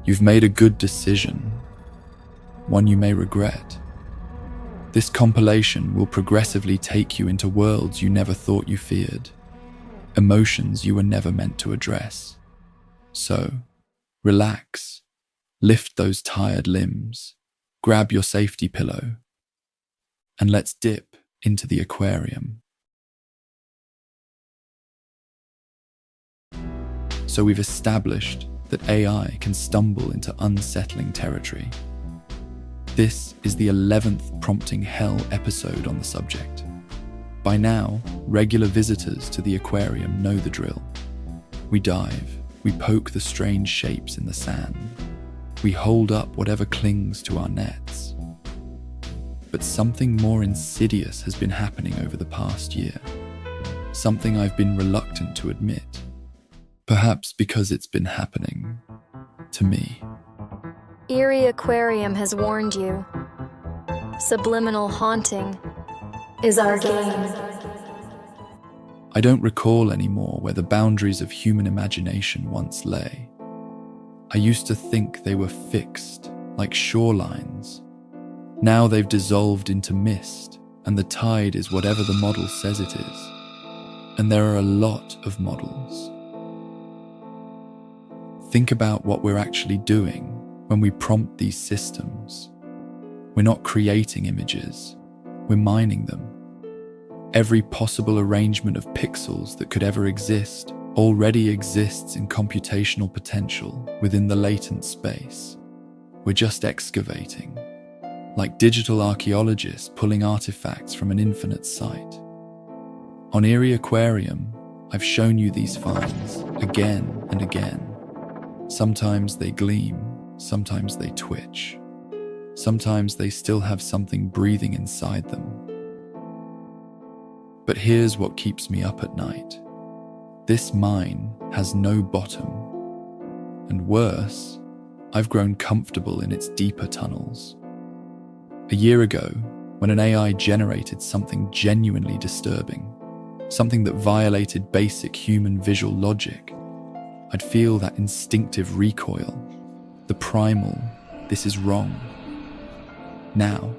You've made a good decision, one you may regret. This compilation will progressively take you into worlds you never thought you feared, emotions you were never meant to address. So, relax, lift those tired limbs, grab your safety pillow, and let's dip into the aquarium. So we've established that AI can stumble into unsettling territory. This is the 11th Prompting Hell episode on the subject. By now, regular visitors to the aquarium know the drill. We dive, we poke the strange shapes in the sand, we hold up whatever clings to our nets. But something more insidious has been happening over the past year. Something I've been reluctant to admit. Perhaps because it's been happening to me. Eerie Aquarium has warned you. Subliminal haunting is our game. I don't recall anymore where the boundaries of human imagination once lay. I used to think they were fixed, like shorelines. Now they've dissolved into mist, and the tide is whatever the model says it is. And there are a lot of models. Think about what we're actually doing when we prompt these systems. We're not creating images, we're mining them. Every possible arrangement of pixels that could ever exist already exists in computational potential within the latent space. We're just excavating, like digital archaeologists pulling artifacts from an infinite site. On Eerie Aquarium, I've shown you these finds again and again. Sometimes they gleam, sometimes they twitch. Sometimes they still have something breathing inside them. But here's what keeps me up at night. This mine has no bottom. And worse, I've grown comfortable in its deeper tunnels. A year ago, when an AI generated something genuinely disturbing, something that violated basic human visual logic, I'd feel that instinctive recoil, the primal, this is wrong. Now,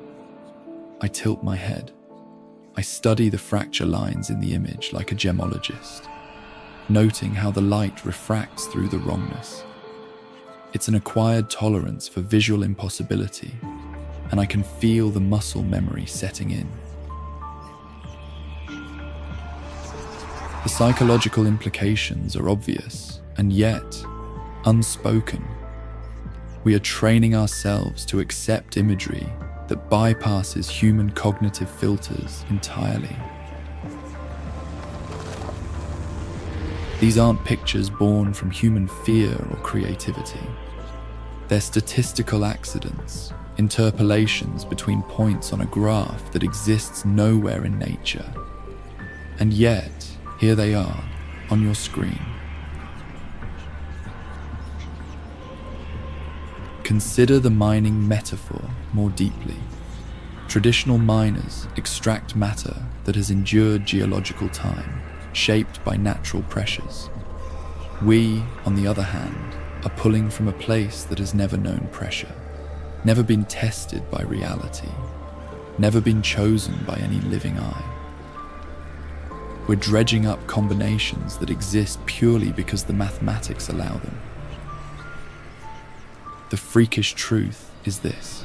I tilt my head. I study the fracture lines in the image like a gemologist, noting how the light refracts through the wrongness. It's an acquired tolerance for visual impossibility, and I can feel the muscle memory setting in. The psychological implications are obvious, and yet unspoken. We are training ourselves to accept imagery that bypasses human cognitive filters entirely. These aren't pictures born from human fear or creativity. They're statistical accidents, interpolations between points on a graph that exists nowhere in nature. And yet, here they are, on your screen. Consider the mining metaphor more deeply. Traditional miners extract matter that has endured geological time, shaped by natural pressures. We, on the other hand, are pulling from a place that has never known pressure, never been tested by reality, never been chosen by any living eye. We're dredging up combinations that exist purely because the mathematics allow them. The freakish truth is this.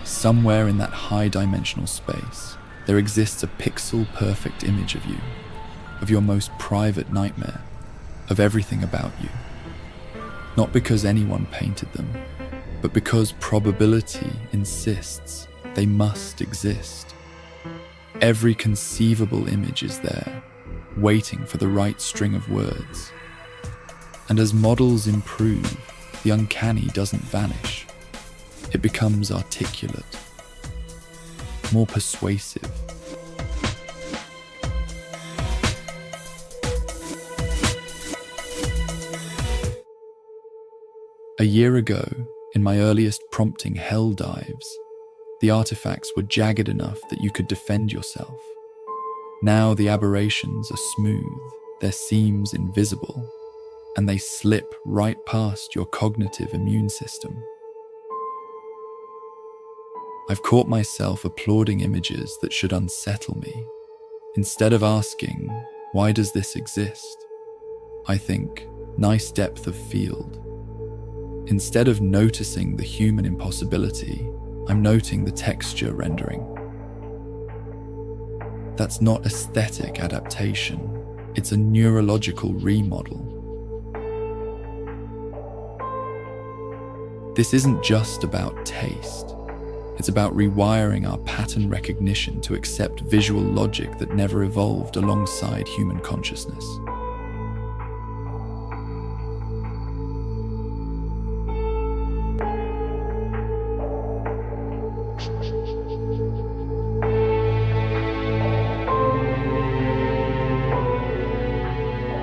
Somewhere in that high-dimensional space, there exists a pixel-perfect image of you, of your most private nightmare, of everything about you. Not because anyone painted them, but because probability insists they must exist. Every conceivable image is there, waiting for the right string of words. And as models improve, the uncanny doesn't vanish. It becomes articulate, more persuasive. A year ago, in my earliest prompting hell dives, the artifacts were jagged enough that you could defend yourself. Now the aberrations are smooth, their seams invisible, and they slip right past your cognitive immune system. I've caught myself applauding images that should unsettle me. Instead of asking, why does this exist? I think, nice depth of field. Instead of noticing the human impossibility, I'm noting the texture rendering. That's not aesthetic adaptation, it's a neurological remodel. This isn't just about taste. It's about rewiring our pattern recognition to accept visual logic that never evolved alongside human consciousness.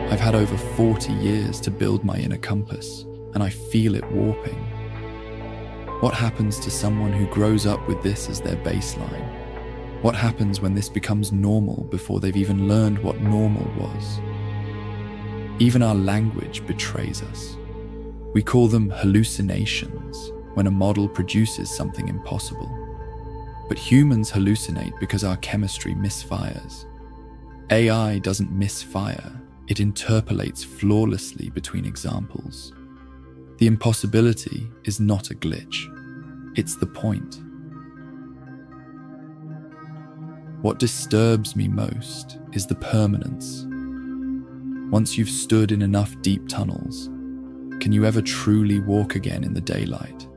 I've had over 40 years to build my inner compass, and I feel it warping. What happens to someone who grows up with this as their baseline? What happens when this becomes normal before they've even learned what normal was? Even our language betrays us. We call them hallucinations when a model produces something impossible. But humans hallucinate because our chemistry misfires. AI doesn't misfire, it interpolates flawlessly between examples. The impossibility is not a glitch, it's the point. What disturbs me most is the permanence. Once you've stood in enough deep tunnels, can you ever truly walk again in the daylight?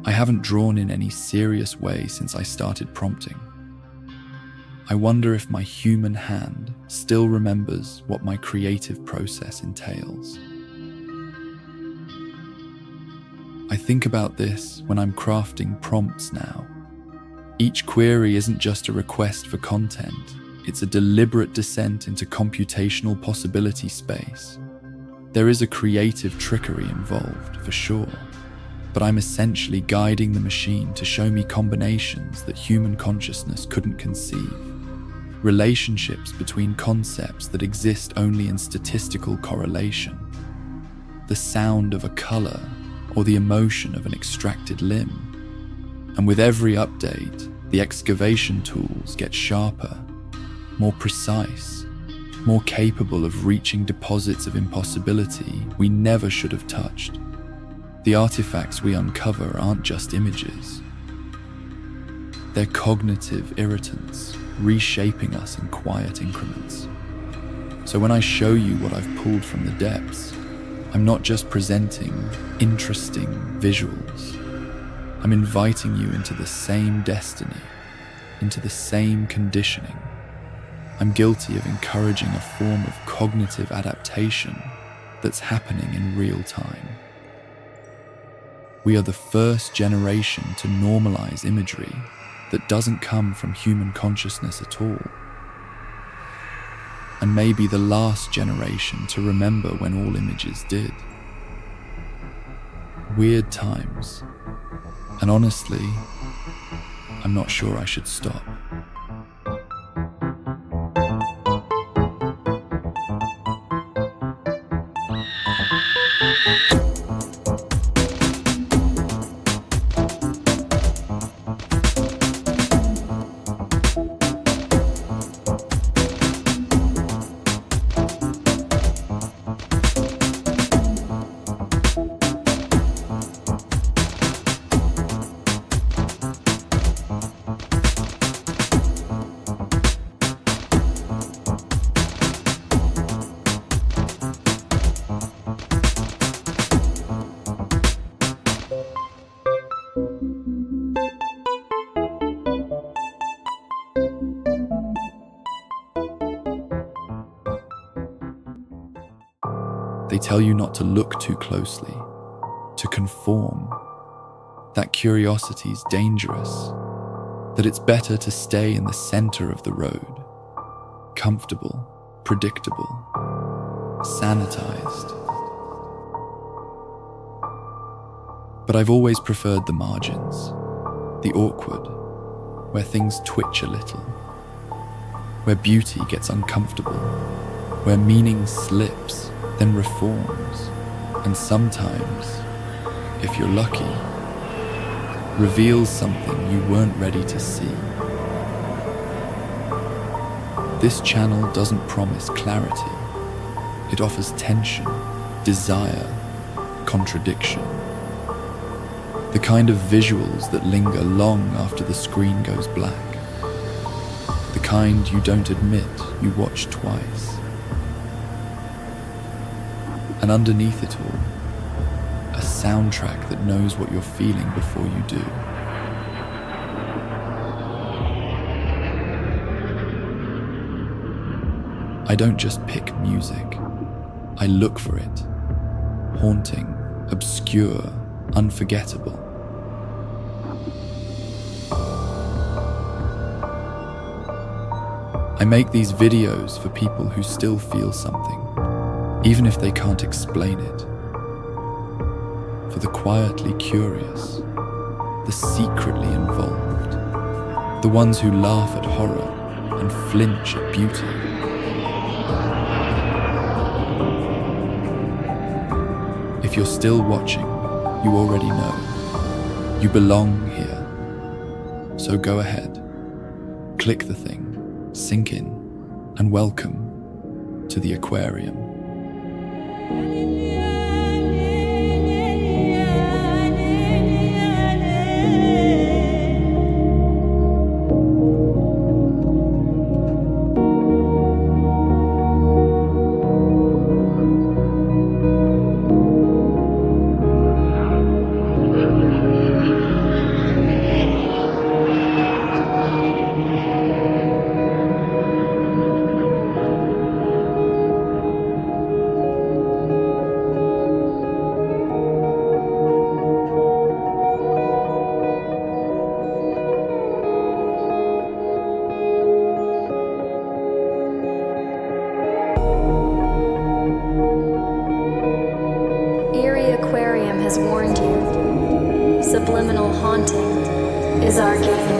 I haven't drawn in any serious way since I started prompting. I wonder if my human hand still remembers what my creative process entails. I think about this when I'm crafting prompts now. Each query isn't just a request for content, it's a deliberate descent into computational possibility space. There is a creative trickery involved, for sure, but I'm essentially guiding the machine to show me combinations that human consciousness couldn't conceive. Relationships between concepts that exist only in statistical correlation. The sound of a color or the emotion of an extracted limb. And with every update, the excavation tools get sharper, more precise, more capable of reaching deposits of impossibility we never should have touched. The artifacts we uncover aren't just images. They're cognitive irritants, reshaping us in quiet increments. So when I show you what I've pulled from the depths, I'm not just presenting interesting visuals. I'm inviting you into the same destiny, into the same conditioning. I'm guilty of encouraging a form of cognitive adaptation that's happening in real time. We are the first generation to normalize imagery that doesn't come from human consciousness at all. And maybe the last generation to remember when all images did. Weird times. And honestly, I'm not sure I should stop. They tell you not to look too closely, to conform, that curiosity's dangerous, that it's better to stay in the center of the road, comfortable, predictable, sanitized. But I've always preferred the margins, the awkward, where things twitch a little, where beauty gets uncomfortable, where meaning slips, then reforms, and sometimes, if you're lucky, reveals something you weren't ready to see. This channel doesn't promise clarity. It offers tension, desire, contradiction. The kind of visuals that linger long after the screen goes black. The kind you don't admit you watched twice. And underneath it all, a soundtrack that knows what you're feeling before you do. I don't just pick music, I look for it. Haunting, obscure, unforgettable. I make these videos for people who still feel something, even if they can't explain it. For the quietly curious, the secretly involved, the ones who laugh at horror and flinch at beauty. If you're still watching, you already know. You belong here. So go ahead, click the thing, sink in, and welcome to the Aquarium. Eerie Aquarium has warned you. Subliminal haunting is our game.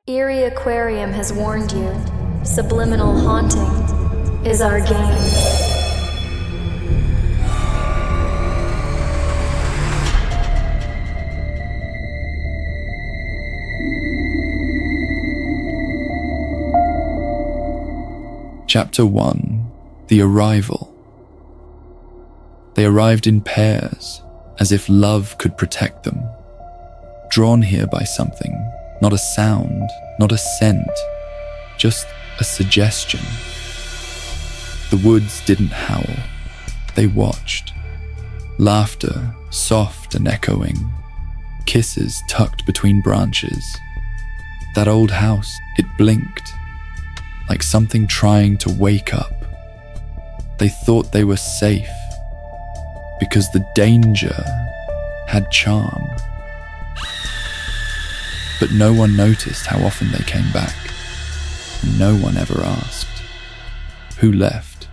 Eerie Aquarium has warned you. Subliminal haunting is our game. Chapter 1: The Arrival. They arrived in pairs, as if love could protect them. Drawn here by something, not a sound, not a scent, just a suggestion. The woods didn't howl, they watched. Laughter, soft and echoing. Kisses tucked between branches. That old house, it blinked, like something trying to wake up. They thought they were safe, because the danger had charm. But no one noticed how often they came back, and no one ever asked, who left?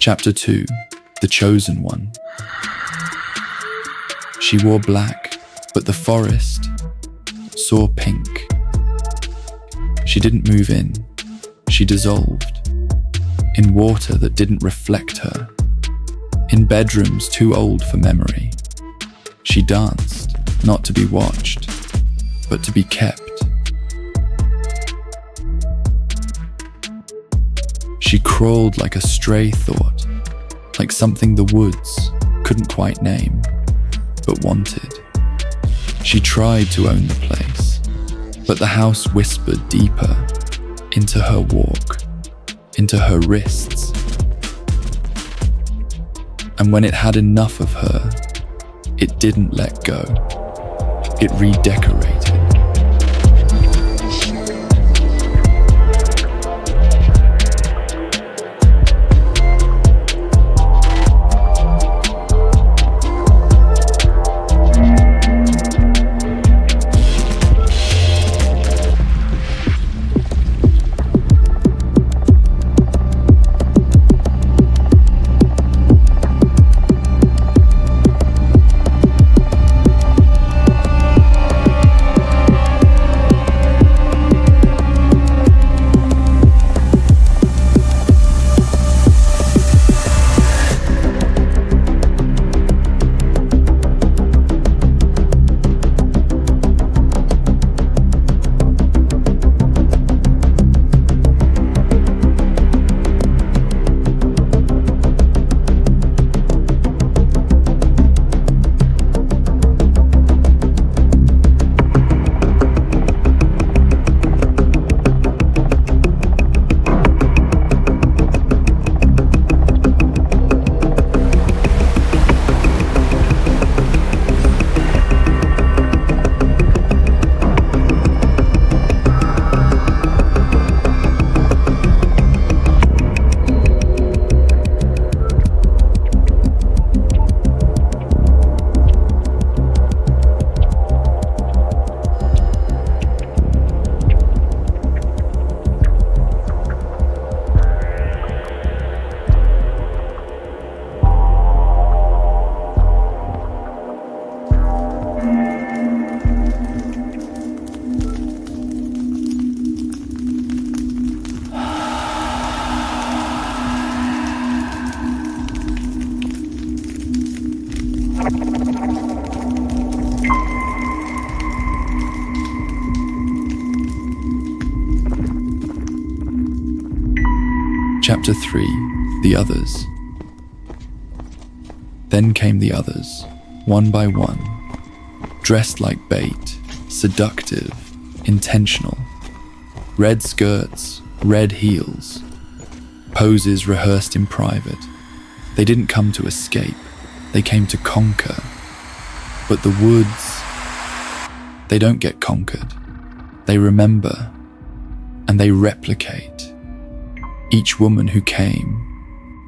Chapter 2: the chosen one. She wore black, but the forest saw pink. She didn't move in, she dissolved, in water that didn't reflect her, in bedrooms too old for memory. She danced, not to be watched, but to be kept. She crawled like a stray thought, like something the woods couldn't quite name, but wanted. She tried to own the place, but the house whispered deeper into her walk, into her wrists. And when it had enough of her, it didn't let go. It redecorated. Chapter 3: The Others. Then came the others, one by one, dressed like bait, seductive, intentional. Red skirts, red heels, poses rehearsed in private. They didn't come to escape, they came to conquer. But the woods, they don't get conquered. They remember, and they replicate. Each woman who came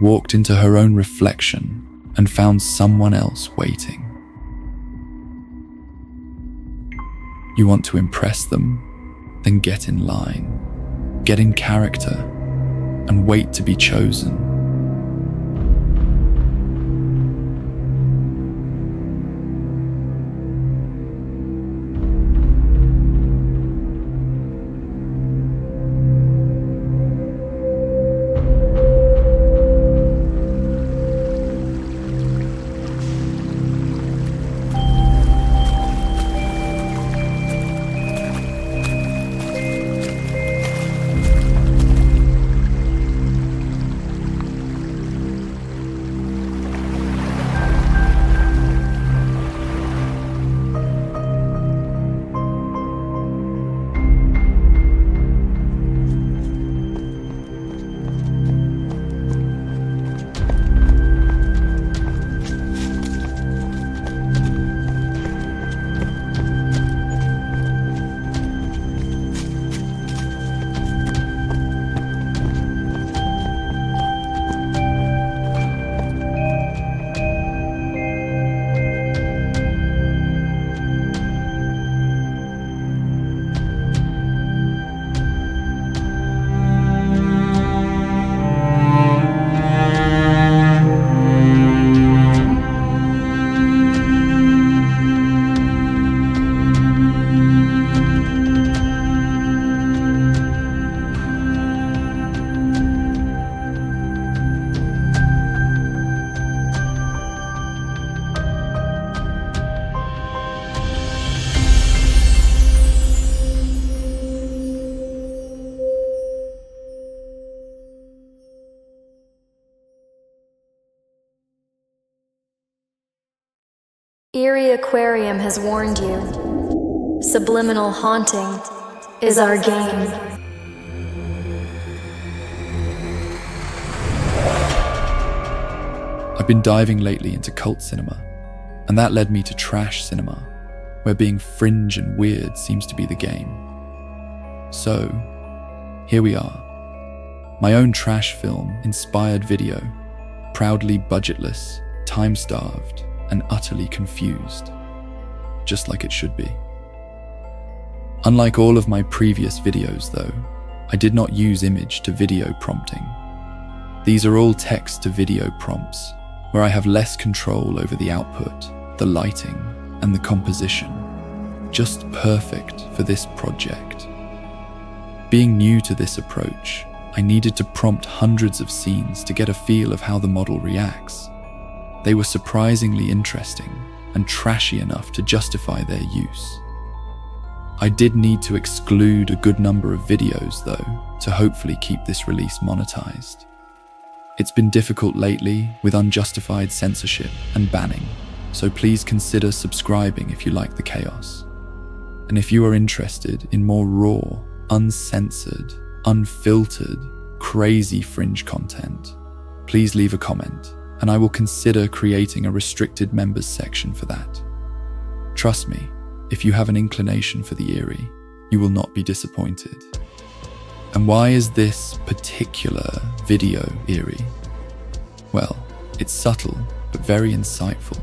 walked into her own reflection and found someone else waiting. You want to impress them? Then get in line, get in character, and wait to be chosen. Eerie Aquarium has warned you. Subliminal haunting is our game. I've been diving lately into cult cinema, and that led me to trash cinema, where being fringe and weird seems to be the game. So, here we are. My own trash film-inspired video, proudly budgetless, time-starved, and utterly confused. Just like it should be. Unlike all of my previous videos, though, I did not use image to video prompting. These are all text to video prompts, where I have less control over the output, the lighting, and the composition. Just perfect for this project. Being new to this approach, I needed to prompt hundreds of scenes to get a feel of how the model reacts. They were surprisingly interesting and trashy enough to justify their use. I did need to exclude a good number of videos, though, to hopefully keep this release monetized. It's been difficult lately with unjustified censorship and banning, so please consider subscribing if you like the chaos. And if you are interested in more raw, uncensored, unfiltered, crazy fringe content, please leave a comment, and I will consider creating a restricted members section for that. Trust me, if you have an inclination for the eerie, you will not be disappointed. And why is this particular video eerie? Well, it's subtle, but very insightful.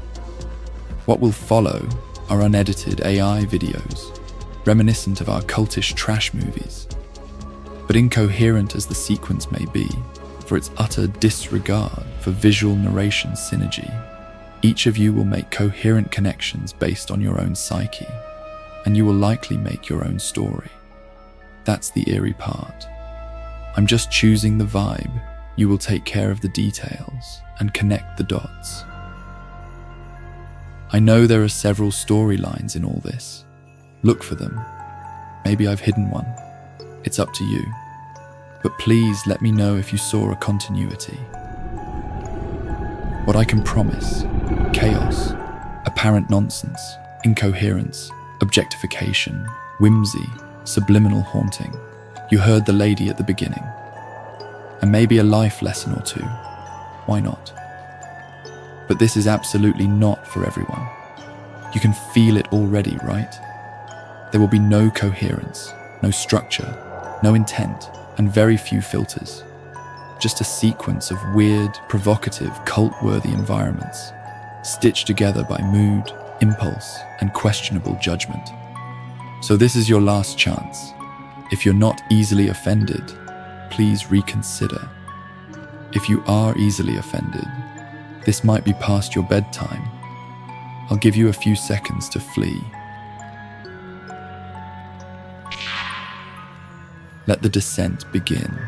What will follow are unedited AI videos, reminiscent of our cultish trash movies. But incoherent as the sequence may be, for its utter disregard for visual narration synergy, each of you will make coherent connections based on your own psyche, and you will likely make your own story. That's the eerie part. I'm just choosing the vibe. You will take care of the details and connect the dots. I know there are several storylines in all this. Look for them. Maybe I've hidden one. It's up to you. But please let me know if you saw a continuity. What I can promise: chaos, apparent nonsense, incoherence, objectification, whimsy, subliminal haunting. You heard the lady at the beginning. And maybe a life lesson or two. Why not? But this is absolutely not for everyone. You can feel it already, right? There will be no coherence, no structure, no intent, and very few filters. Just a sequence of weird, provocative, cult-worthy environments, stitched together by mood, impulse, and questionable judgment. So this is your last chance. If you're not easily offended, please reconsider. If you are easily offended, this might be past your bedtime. I'll give you a few seconds to flee. Let the descent begin.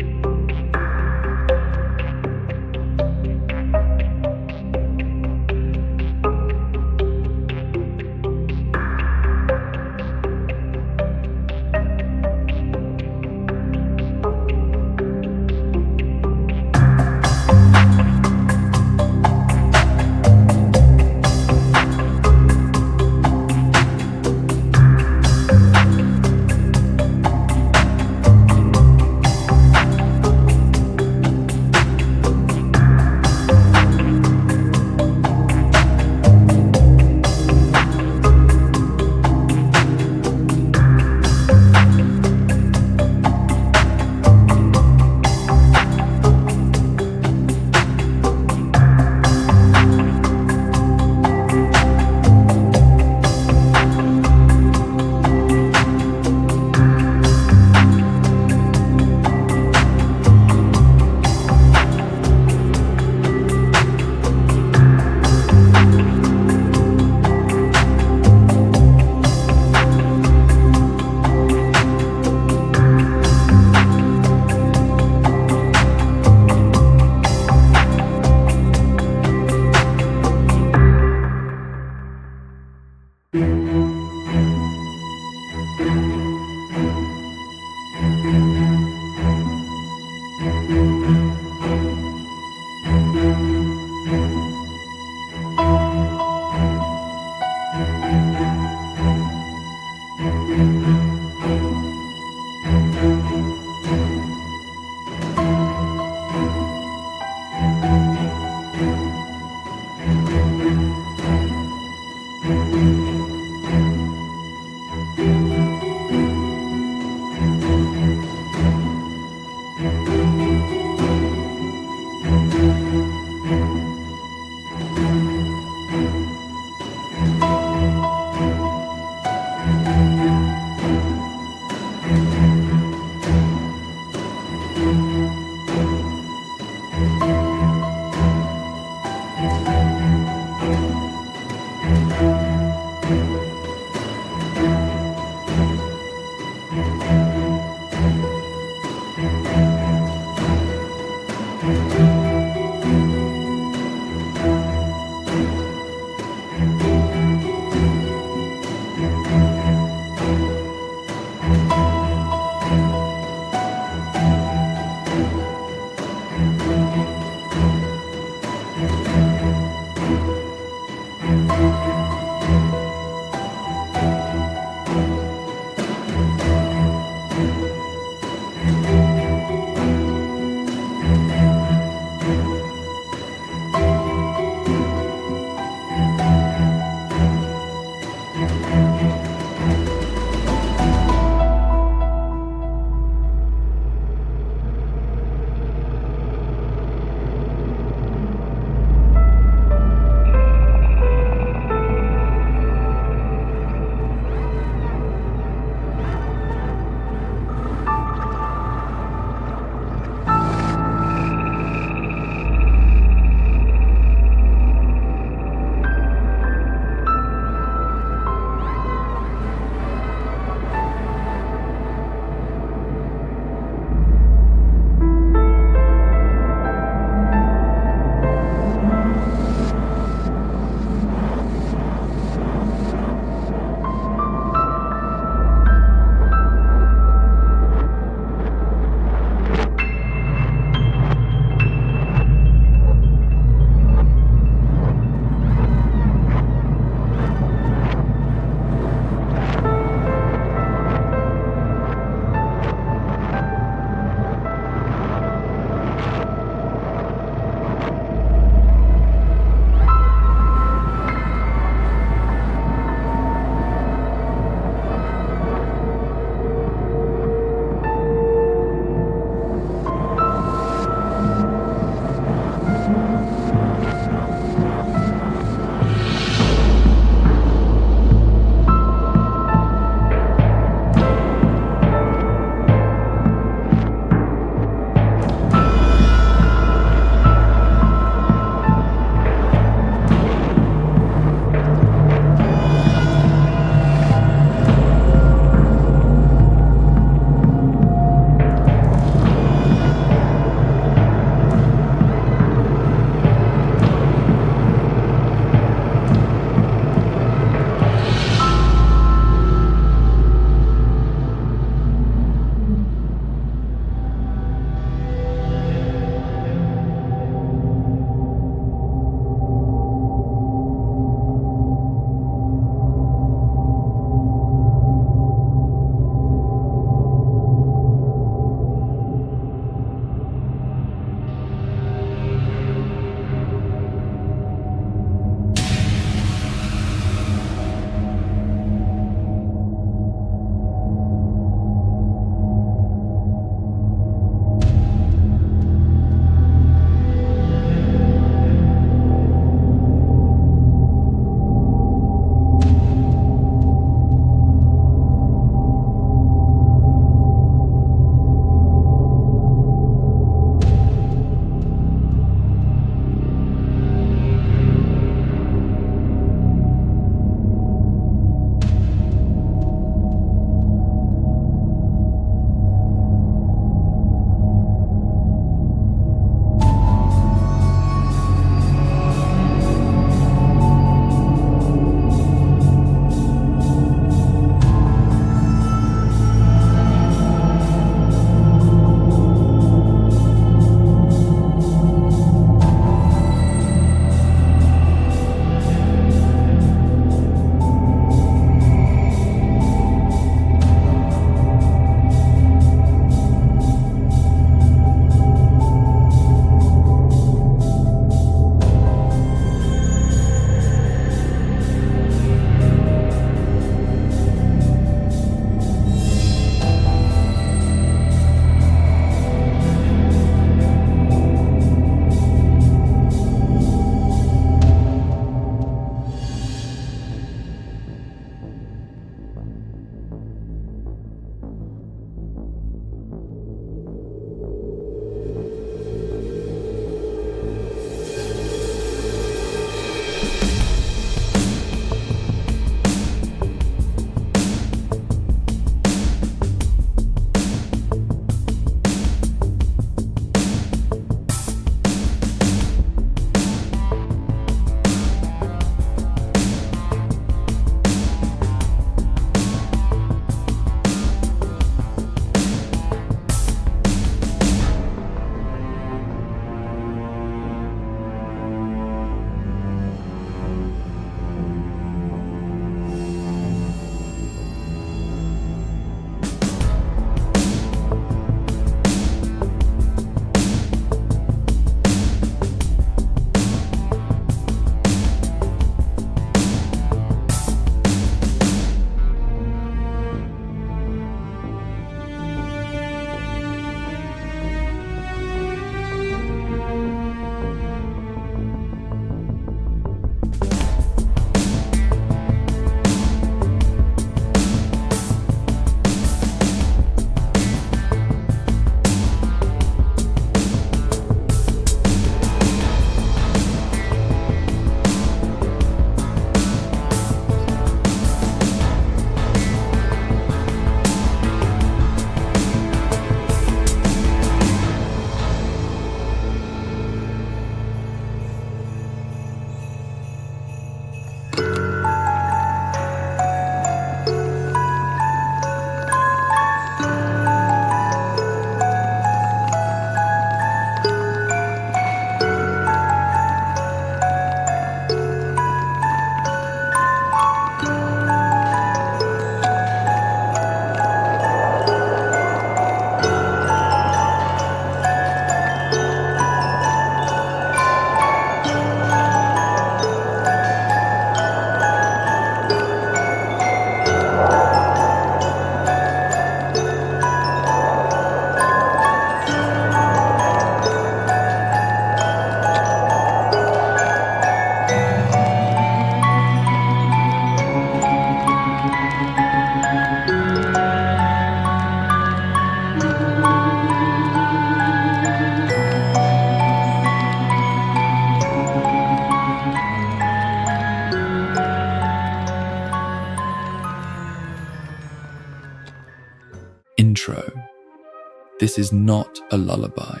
This is not a lullaby.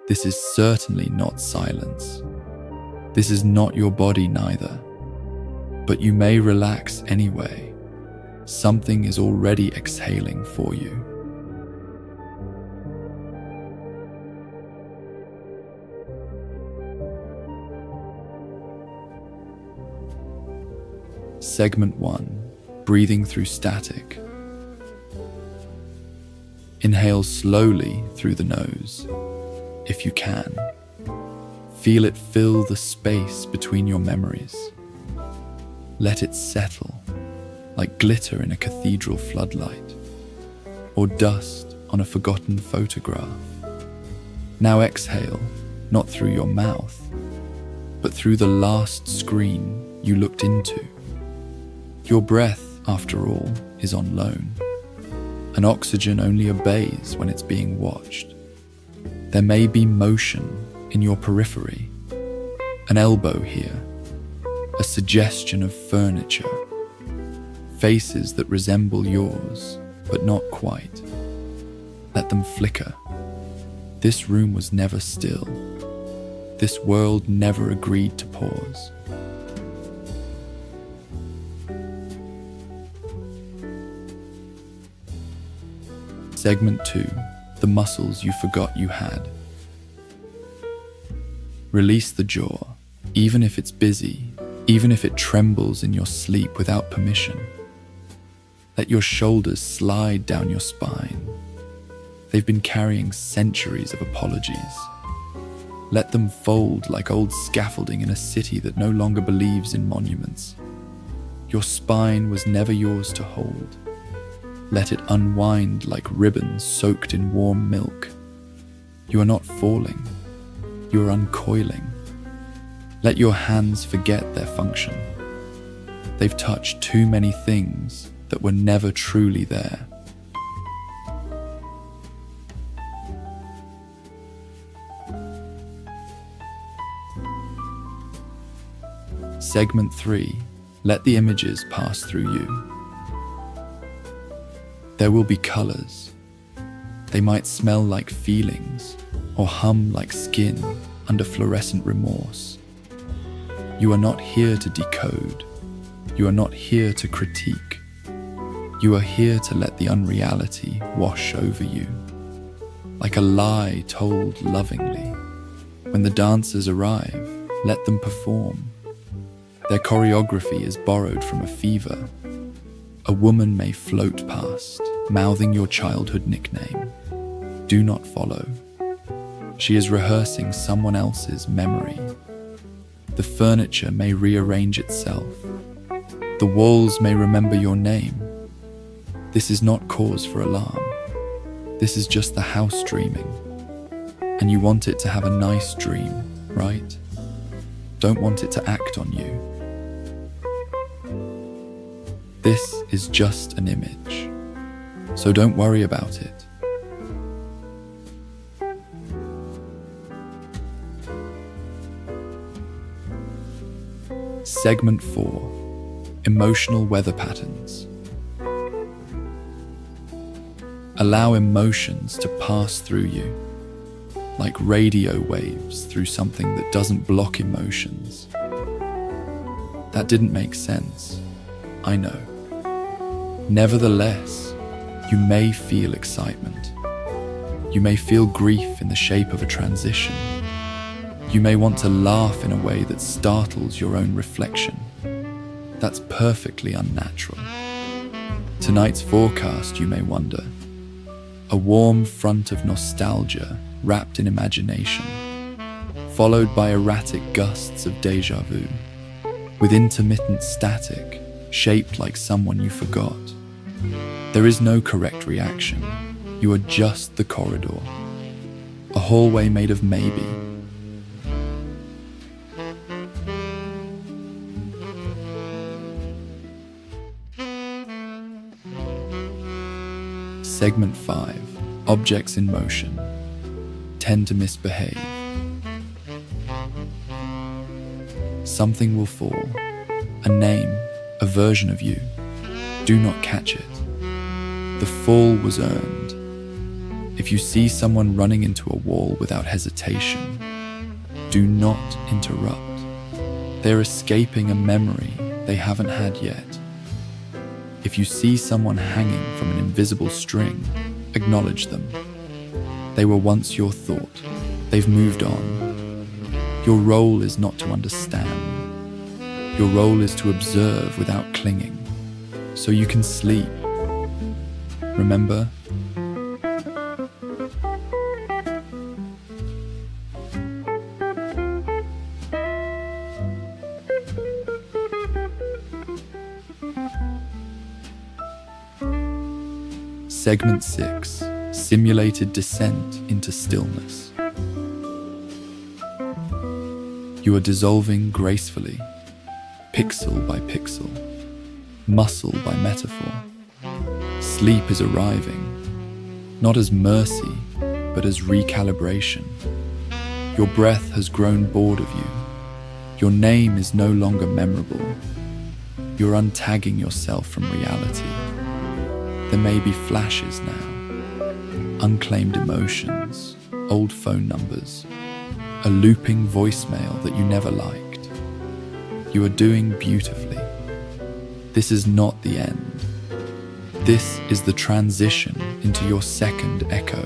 This is certainly not silence. This is not your body neither. But you may relax anyway. Something is already exhaling for you. Segment 1. Breathing through static. Inhale slowly through the nose, if you can. Feel it fill the space between your memories. Let it settle, like glitter in a cathedral floodlight, or dust on a forgotten photograph. Now exhale, not through your mouth, but through the last screen you looked into. Your breath, after all, is on loan, and oxygen only obeys when it's being watched. There may be motion in your periphery, an elbow here, a suggestion of furniture, faces that resemble yours, but not quite. Let them flicker. This room was never still. This world never agreed to pause. Segment 2. The muscles you forgot you had. Release the jaw, even if it's busy, even if it trembles in your sleep without permission. Let your shoulders slide down your spine. They've been carrying centuries of apologies. Let them fold like old scaffolding in a city that no longer believes in monuments. Your spine was never yours to hold. Let it unwind like ribbons soaked in warm milk. You are not falling. You are uncoiling. Let your hands forget their function. They've touched too many things that were never truly there. Segment 3. Let the images pass through you. There will be colors. They might smell like feelings or hum like skin under fluorescent remorse. You are not here to decode. You are not here to critique. You are here to let the unreality wash over you. Like a lie told lovingly. When the dancers arrive, let them perform. Their choreography is borrowed from a fever. A woman may float past, mouthing your childhood nickname. Do not follow. She is rehearsing someone else's memory. The furniture may rearrange itself. The walls may remember your name. This is not cause for alarm. This is just the house dreaming. And you want it to have a nice dream, right? Don't want it to act on you. This is just an image, so don't worry about it. Segment 4. Emotional weather patterns. Allow emotions to pass through you, like radio waves through something that doesn't block emotions. That didn't make sense, I know. Nevertheless, you may feel excitement. You may feel grief in the shape of a transition. You may want to laugh in a way that startles your own reflection. That's perfectly unnatural. Tonight's forecast, you may wonder. A warm front of nostalgia wrapped in imagination, followed by erratic gusts of déjà vu, with intermittent static shaped like someone you forgot. There is no correct reaction. You are just the corridor. A hallway made of maybe. Segment 5. Objects in motion tend to misbehave. Something will fall. A name, a version of you. Do not catch it. The fall was earned. If you see someone running into a wall without hesitation, do not interrupt. They're escaping a memory they haven't had yet. If you see someone hanging from an invisible string, acknowledge them. They were once your thought. They've moved on. Your role is not to understand. Your role is to observe without clinging, so you can sleep. Remember? Segment 6. Simulated descent into stillness. You are dissolving gracefully, pixel by pixel, muscle by metaphor. Sleep is arriving, not as mercy, but as recalibration. Your breath has grown bored of you. Your name is no longer memorable. You're untagging yourself from reality. There may be flashes now, unclaimed emotions, old phone numbers, a looping voicemail that you never liked. You are doing beautifully. This is not the end. This is the transition into your second echo.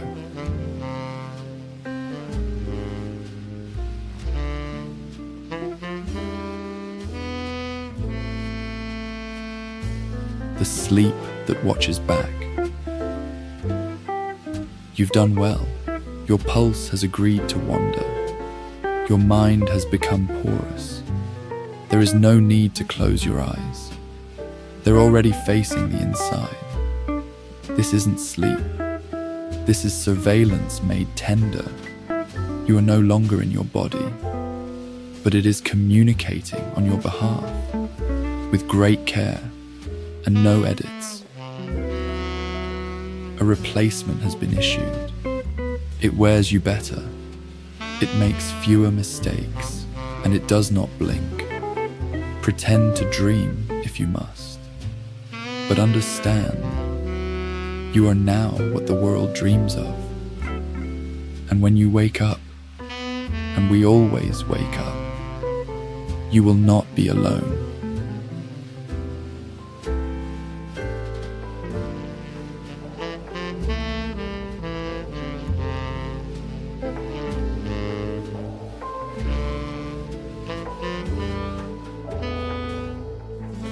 The sleep that watches back. You've done well. Your pulse has agreed to wander. Your mind has become porous. There is no need to close your eyes. They're already facing the inside. This isn't sleep. This is surveillance made tender. You are no longer in your body, but it is communicating on your behalf with great care and no edits. A replacement has been issued. It wears you better. It makes fewer mistakes, and it does not blink. Pretend to dream if you must, but understand you are now what the world dreams of. And when you wake up, and we always wake up, you will not be alone.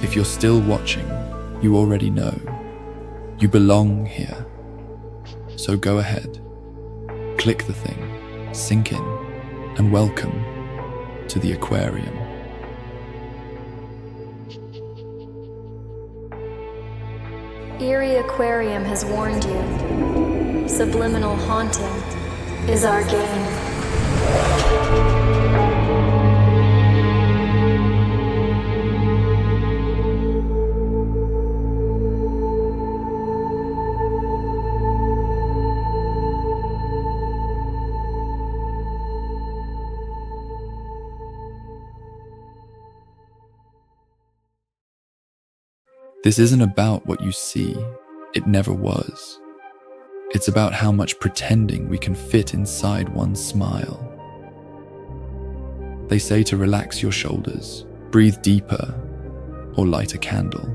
If you're still watching, you already know. You belong here. So go ahead, click the thing, sink in, and welcome to the Aquarium. Eerie Aquarium has warned you. Subliminal haunting is our game. This isn't about what you see. It never was. It's about how much pretending we can fit inside one smile. They say to relax your shoulders, breathe deeper, or light a candle.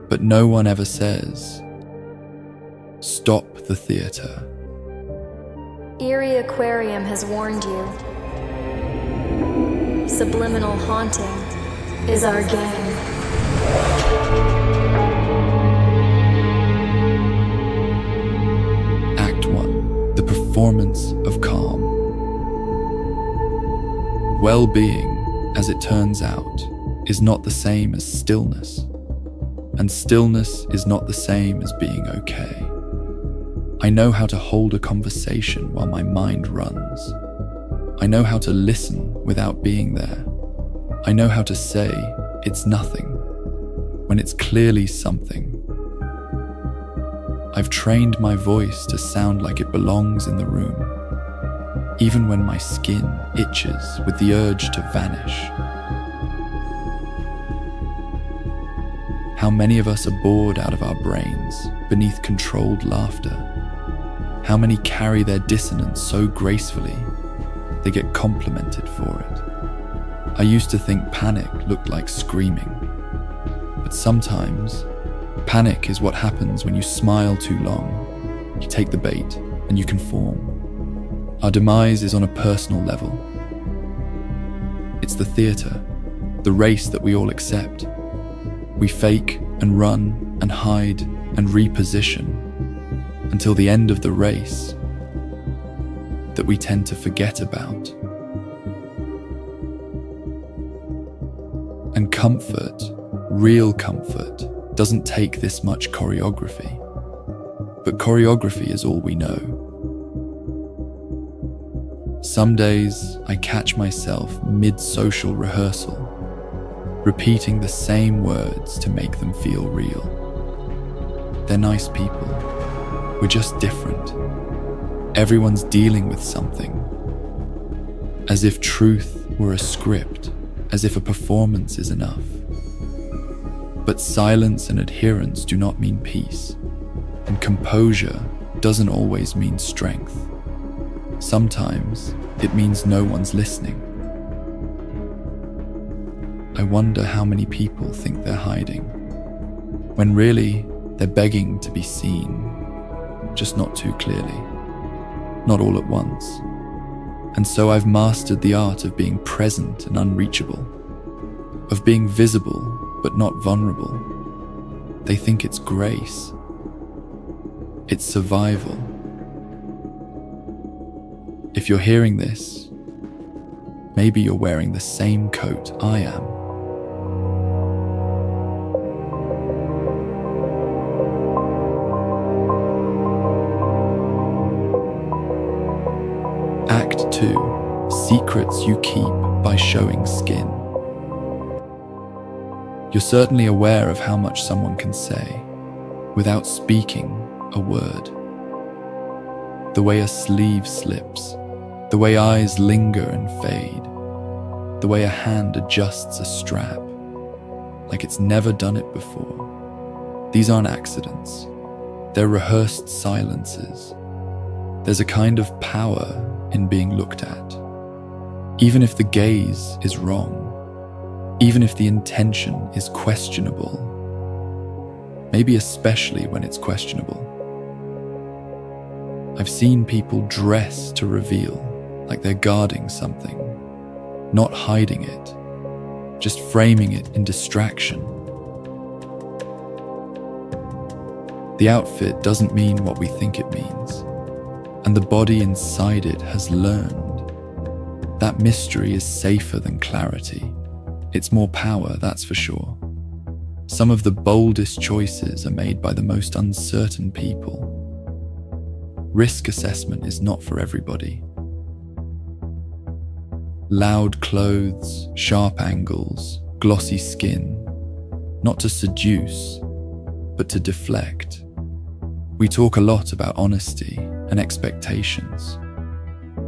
But no one ever says, stop the theater. Eerie Aquarium has warned you. Subliminal haunting is our game. Act 1. The performance of calm. Well-being, as it turns out, is not the same as stillness, and stillness is not the same as being okay. I know how to hold a conversation while my mind runs. I know how to listen without being there. I know how to say it's nothing when it's clearly something. I've trained my voice to sound like it belongs in the room, even when my skin itches with the urge to vanish. How many of us are bored out of our brains beneath controlled laughter? How many carry their dissonance so gracefully they get complimented for it? I used to think panic looked like screaming, but sometimes panic is what happens when you smile too long, you take the bait, and you conform. Our demise is on a personal level. It's the theatre, the race that we all accept. We fake and run and hide and reposition until the end of the race that we tend to forget about. And comfort, real comfort, doesn't take this much choreography. But choreography is all we know. Some days I catch myself mid-social rehearsal, repeating the same words to make them feel real. They're nice people. We're just different. Everyone's dealing with something. As if truth were a script, as if a performance is enough. But silence and adherence do not mean peace, and composure doesn't always mean strength. Sometimes it means no one's listening. I wonder how many people think they're hiding, when really they're begging to be seen, just not too clearly, not all at once. And so I've mastered the art of being present and unreachable, of being visible but not vulnerable. They think it's grace. It's survival. If you're hearing this, maybe you're wearing the same coat I am. Act 2. Secrets you keep by showing skin. You're certainly aware of how much someone can say without speaking a word. The way a sleeve slips, the way eyes linger and fade, the way a hand adjusts a strap, like it's never done it before. These aren't accidents. They're rehearsed silences. There's a kind of power in being looked at, even if the gaze is wrong. Even if the intention is questionable, maybe especially when it's questionable. I've seen people dress to reveal, like they're guarding something, not hiding it, just framing it in distraction. The outfit doesn't mean what we think it means, and the body inside it has learned. That mystery is safer than clarity. It's more power, that's for sure. Some of the boldest choices are made by the most uncertain people. Risk assessment is not for everybody. Loud clothes, sharp angles, glossy skin, not to seduce, but to deflect. We talk a lot about honesty and expectations,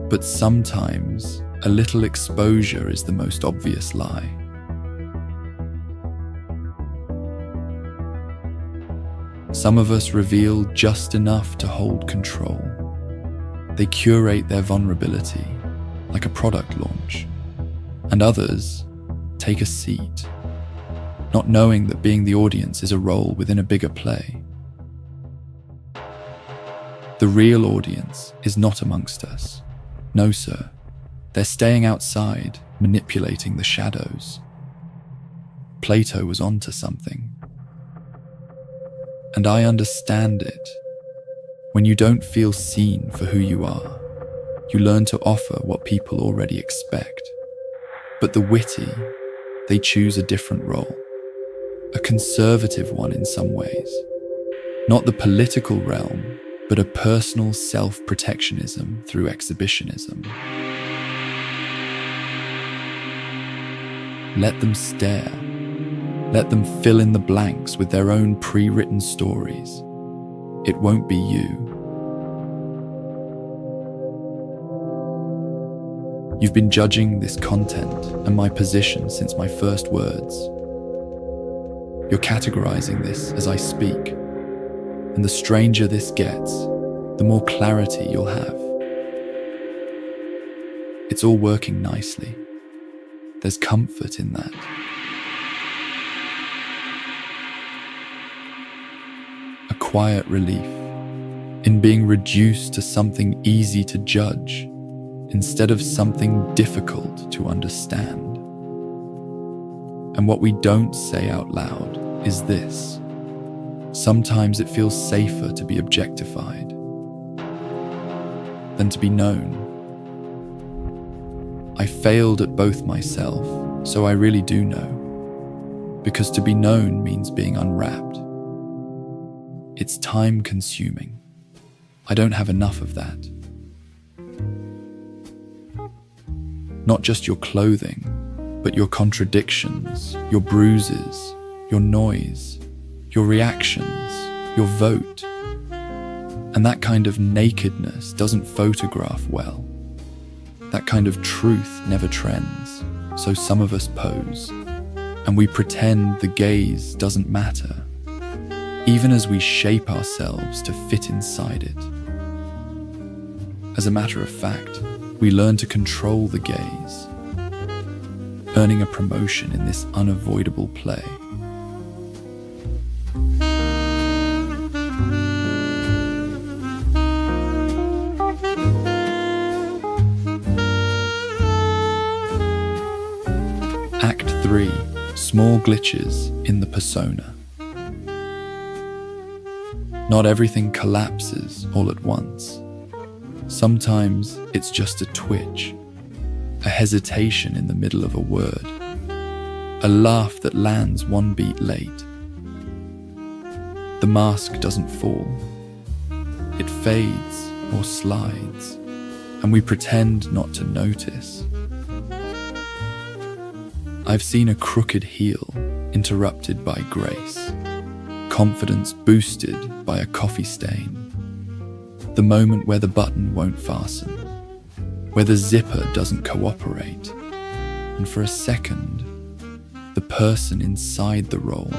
but sometimes a little exposure is the most obvious lie. Some of us reveal just enough to hold control. They curate their vulnerability, like a product launch. And others take a seat, not knowing that being the audience is a role within a bigger play. The real audience is not amongst us. No, sir. They're staying outside, manipulating the shadows. Plato was onto something. And I understand it. When you don't feel seen for who you are, you learn to offer what people already expect. But the witty, they choose a different role, a conservative one in some ways. Not the political realm, but a personal self-protectionism through exhibitionism. Let them stare. Let them fill in the blanks with their own pre-written stories. It won't be you. You've been judging this content and my position since my first words. You're categorizing this as I speak, and the stranger this gets, the more clarity you'll have. It's all working nicely. There's comfort in that. A quiet relief in being reduced to something easy to judge instead of something difficult to understand. And what we don't say out loud is this: sometimes it feels safer to be objectified than to be known. I failed at both myself, so I really do know, because to be known means being unwrapped. It's time-consuming. I don't have enough of that. Not just your clothing, but your contradictions, your bruises, your noise, your reactions, your vote. And that kind of nakedness doesn't photograph well. That kind of truth never trends, so some of us pose, and we pretend the gaze doesn't matter, even as we shape ourselves to fit inside it. As a matter of fact, we learn to control the gaze, earning a promotion in this unavoidable play. Act 3. Small glitches in the persona. Not everything collapses all at once. Sometimes it's just a twitch, a hesitation in the middle of a word, a laugh that lands one beat late. The mask doesn't fall. It fades or slides, and we pretend not to notice. I've seen a crooked heel interrupted by grace, confidence boosted by a coffee stain, the moment where the button won't fasten, where the zipper doesn't cooperate, and for a second, the person inside the role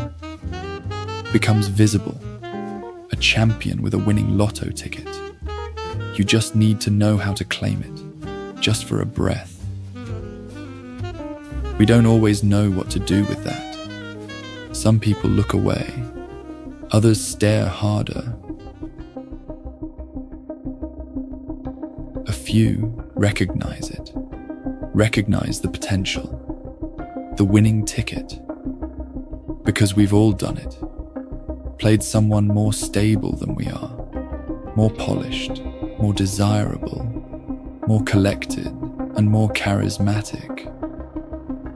becomes visible, a champion with a winning lotto ticket. You just need to know how to claim it, just for a breath. We don't always know what to do with that. Some people look away, others stare harder. A few recognize it, recognize the potential, the winning ticket, because we've all done it, played someone more stable than we are, more polished, more desirable, more collected, and more charismatic.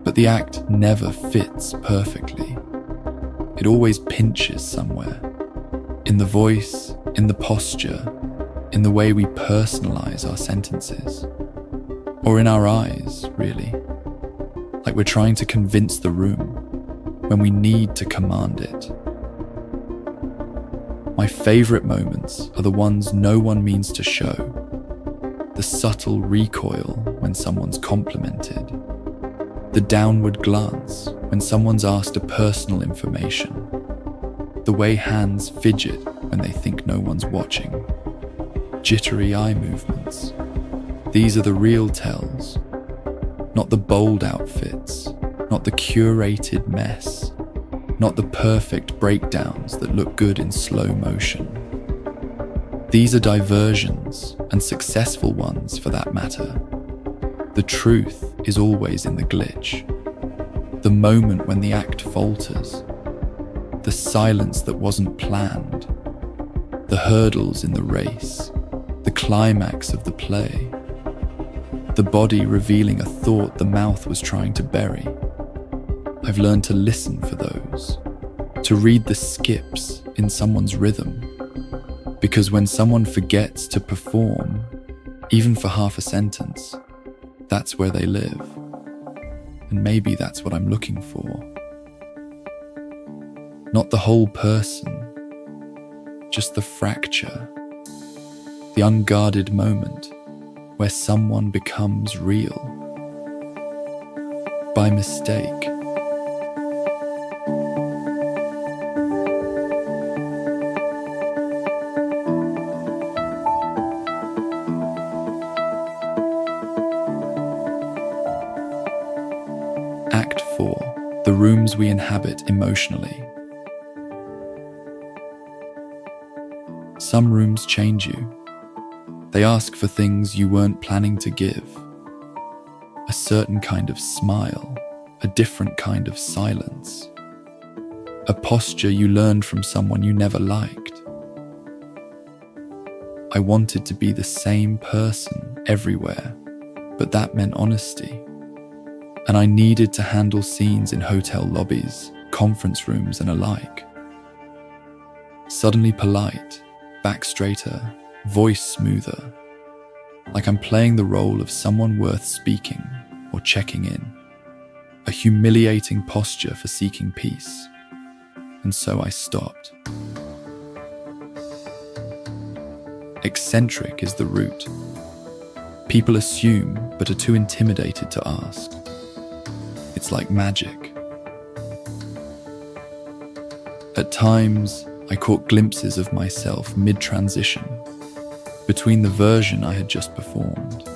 But the act never fits perfectly. It always pinches somewhere. In the voice, in the posture, in the way we personalize our sentences. Or in our eyes, really. Like we're trying to convince the room when we need to command it. My favorite moments are the ones no one means to show. The subtle recoil when someone's complimented. The downward glance when someone's asked a personal information. The way hands fidget when they think no one's watching. Jittery eye movements. These are the real tells. Not the bold outfits, not the curated mess, not the perfect breakdowns that look good in slow motion. These are diversions, and successful ones for that matter. The truth is always in the glitch, the moment when the act falters, the silence that wasn't planned, the hurdles in the race, the climax of the play, the body revealing a thought the mouth was trying to bury. I've learned to listen for those, to read the skips in someone's rhythm, because when someone forgets to perform, even for half a sentence, that's where they live. And maybe that's what I'm looking for. Not the whole person, just the fracture, the unguarded moment where someone becomes real. By mistake. Act 4. The rooms we inhabit emotionally. Some rooms change you. They ask for things you weren't planning to give. A certain kind of smile, a different kind of silence. A posture you learned from someone you never liked. I wanted to be the same person everywhere, but that meant honesty. And I needed to handle scenes in hotel lobbies, conference rooms, and alike. Suddenly polite, back straighter, voice smoother, like I'm playing the role of someone worth speaking or checking in. A humiliating posture for seeking peace. And so I stopped. Eccentric is the route. People assume, but are too intimidated to ask. It's like magic. At times, I caught glimpses of myself mid-transition, between the version I had just performed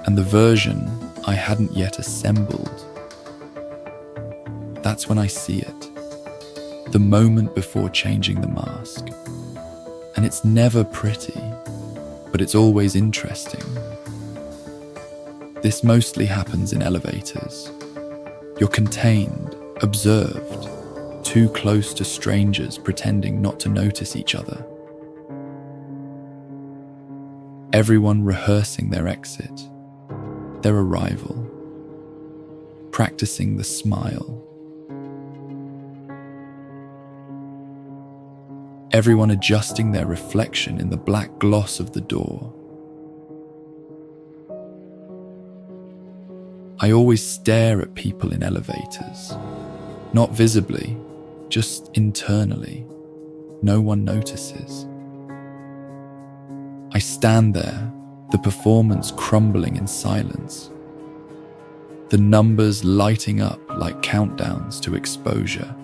and the version I hadn't yet assembled. That's when I see it. The moment before changing the mask. And it's never pretty, but it's always interesting. This mostly happens in elevators. You're contained, observed, too close to strangers pretending not to notice each other. Everyone rehearsing their exit, their arrival, practicing the smile. Everyone adjusting their reflection in the black gloss of the door. I always stare at people in elevators, not visibly, just internally. No one notices. I stand there, the performance crumbling in silence, the numbers lighting up like countdowns to exposure.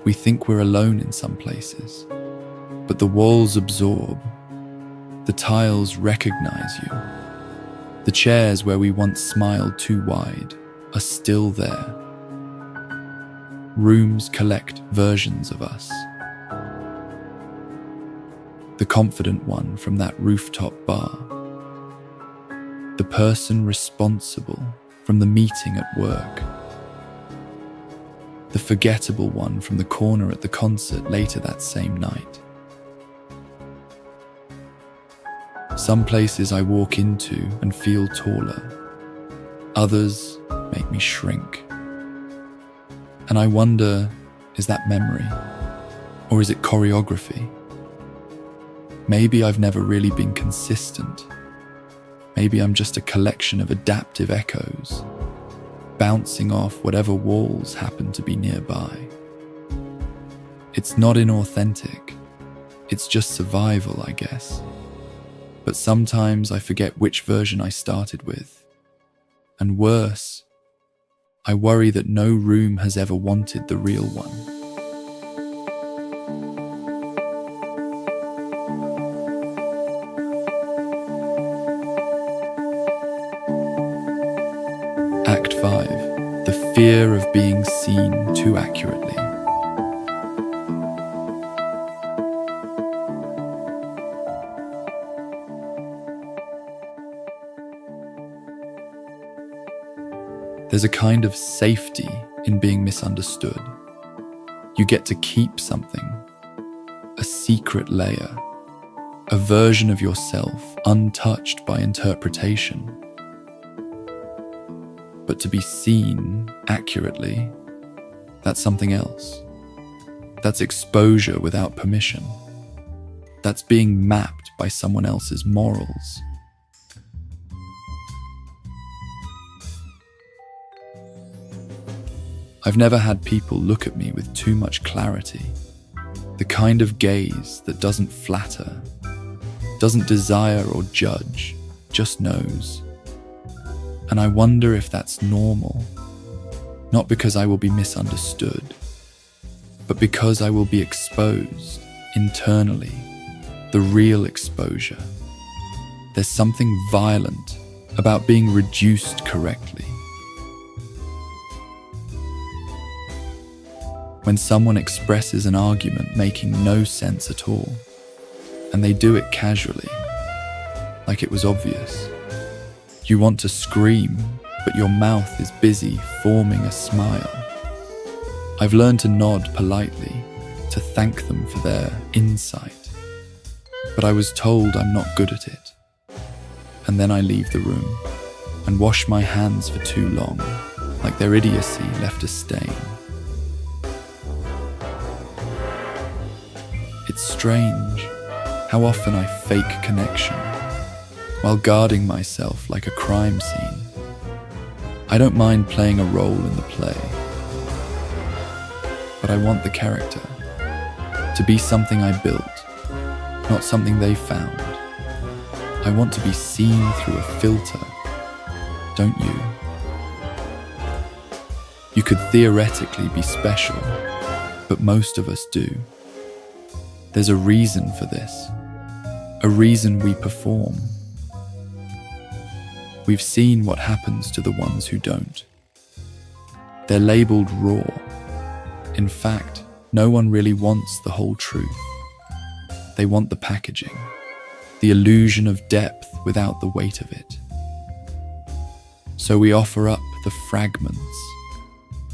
We think we're alone in some places, but the walls absorb. The tiles recognize you. The chairs where we once smiled too wide are still there. Rooms collect versions of us. The confident one from that rooftop bar. The person responsible from the meeting at work. The forgettable one from the corner at the concert later that same night. Some places I walk into and feel taller. Others make me shrink. And I wonder, is that memory? Or is it choreography? Maybe I've never really been consistent. Maybe I'm just a collection of adaptive echoes, bouncing off whatever walls happen to be nearby. It's not inauthentic. It's just survival, I guess. But sometimes I forget which version I started with. And worse, I worry that no room has ever wanted the real one. Act 5. The fear of being seen too accurately. There's a kind of safety in being misunderstood. You get to keep something, a secret layer, a version of yourself untouched by interpretation. But to be seen accurately, that's something else. That's exposure without permission. That's being mapped by someone else's morals. I've never had people look at me with too much clarity. The kind of gaze that doesn't flatter, doesn't desire or judge, just knows. And I wonder if that's normal. Not because I will be misunderstood, but because I will be exposed internally, the real exposure, There's something violent about being reduced correctly. When someone expresses an argument making no sense at all, and they do it casually, like it was obvious, you want to scream, but your mouth is busy forming a smile. I've learned to nod politely, to thank them for their insight, but I was told I'm not good at it. And then I leave the room and wash my hands for too long, like their idiocy left a stain. It's strange how often I fake connection while guarding myself like a crime scene. I don't mind playing a role in the play, but I want the character to be something I built, not something they found. I want to be seen through a filter, don't you? You could theoretically be special, but most of us do. There's a reason for this, a reason we perform. We've seen what happens to the ones who don't. They're labeled raw. In fact, no one really wants the whole truth. They want the packaging, the illusion of depth without the weight of it. So we offer up the fragments,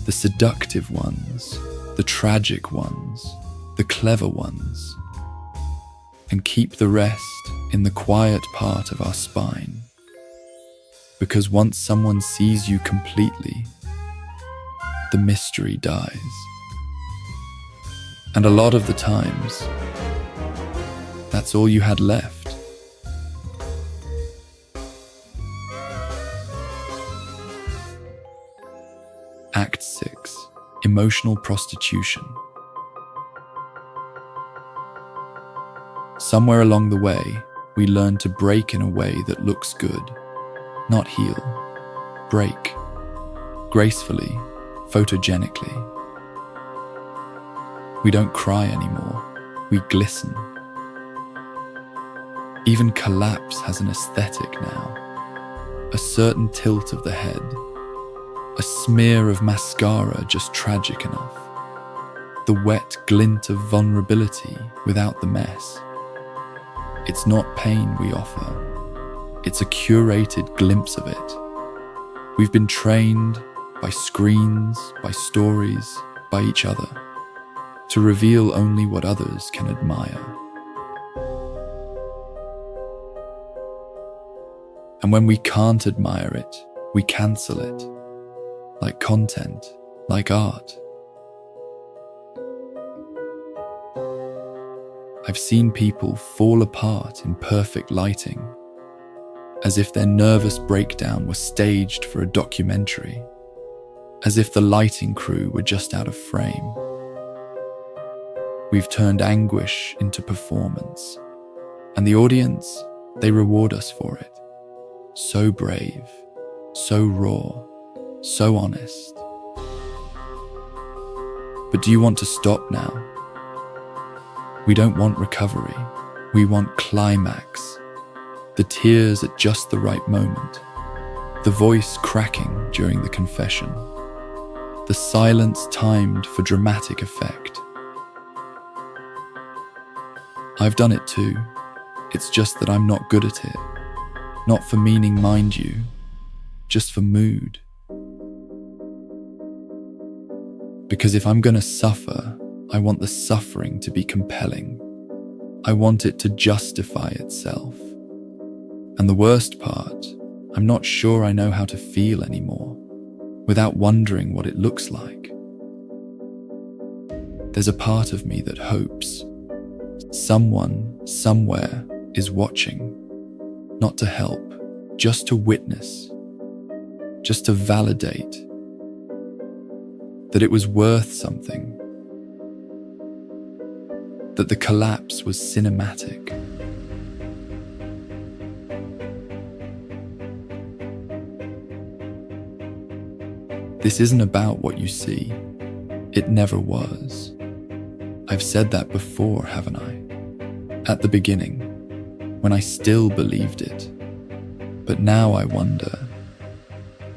the seductive ones, the tragic ones, the clever ones, and keep the rest in the quiet part of our spine. Because once someone sees you completely, the mystery dies. And a lot of the times, that's all you had left. Act 6. Emotional prostitution. Somewhere along the way, we learn to break in a way that looks good, not heal. Break. Gracefully, photogenically. We don't cry anymore, we glisten. Even collapse has an aesthetic now. A certain tilt of the head. A smear of mascara just tragic enough. The wet glint of vulnerability without the mess. It's not pain we offer. It's a curated glimpse of it. We've been trained by screens, by stories, by each other, to reveal only what others can admire. And when we can't admire it, we cancel it, like content, like art. I've seen people fall apart in perfect lighting, as if their nervous breakdown was staged for a documentary, as if the lighting crew were just out of frame. We've turned anguish into performance, and the audience, they reward us for it. So brave, so raw, so honest. But do you want to stop now? We don't want recovery. We want climax. The tears at just the right moment. The voice cracking during the confession. The silence timed for dramatic effect. I've done it too. It's just that I'm not good at it. Not for meaning, mind you, just for mood. Because if I'm gonna suffer, I want the suffering to be compelling. I want it to justify itself. And the worst part, I'm not sure I know how to feel anymore, without wondering what it looks like. There's a part of me that hopes someone, somewhere, is watching. Not to help, just to witness, just to validate that it was worth something, that the collapse was cinematic. This isn't about what you see. It never was. I've said that before, haven't I? At the beginning. when I still believed it. But now I wonder,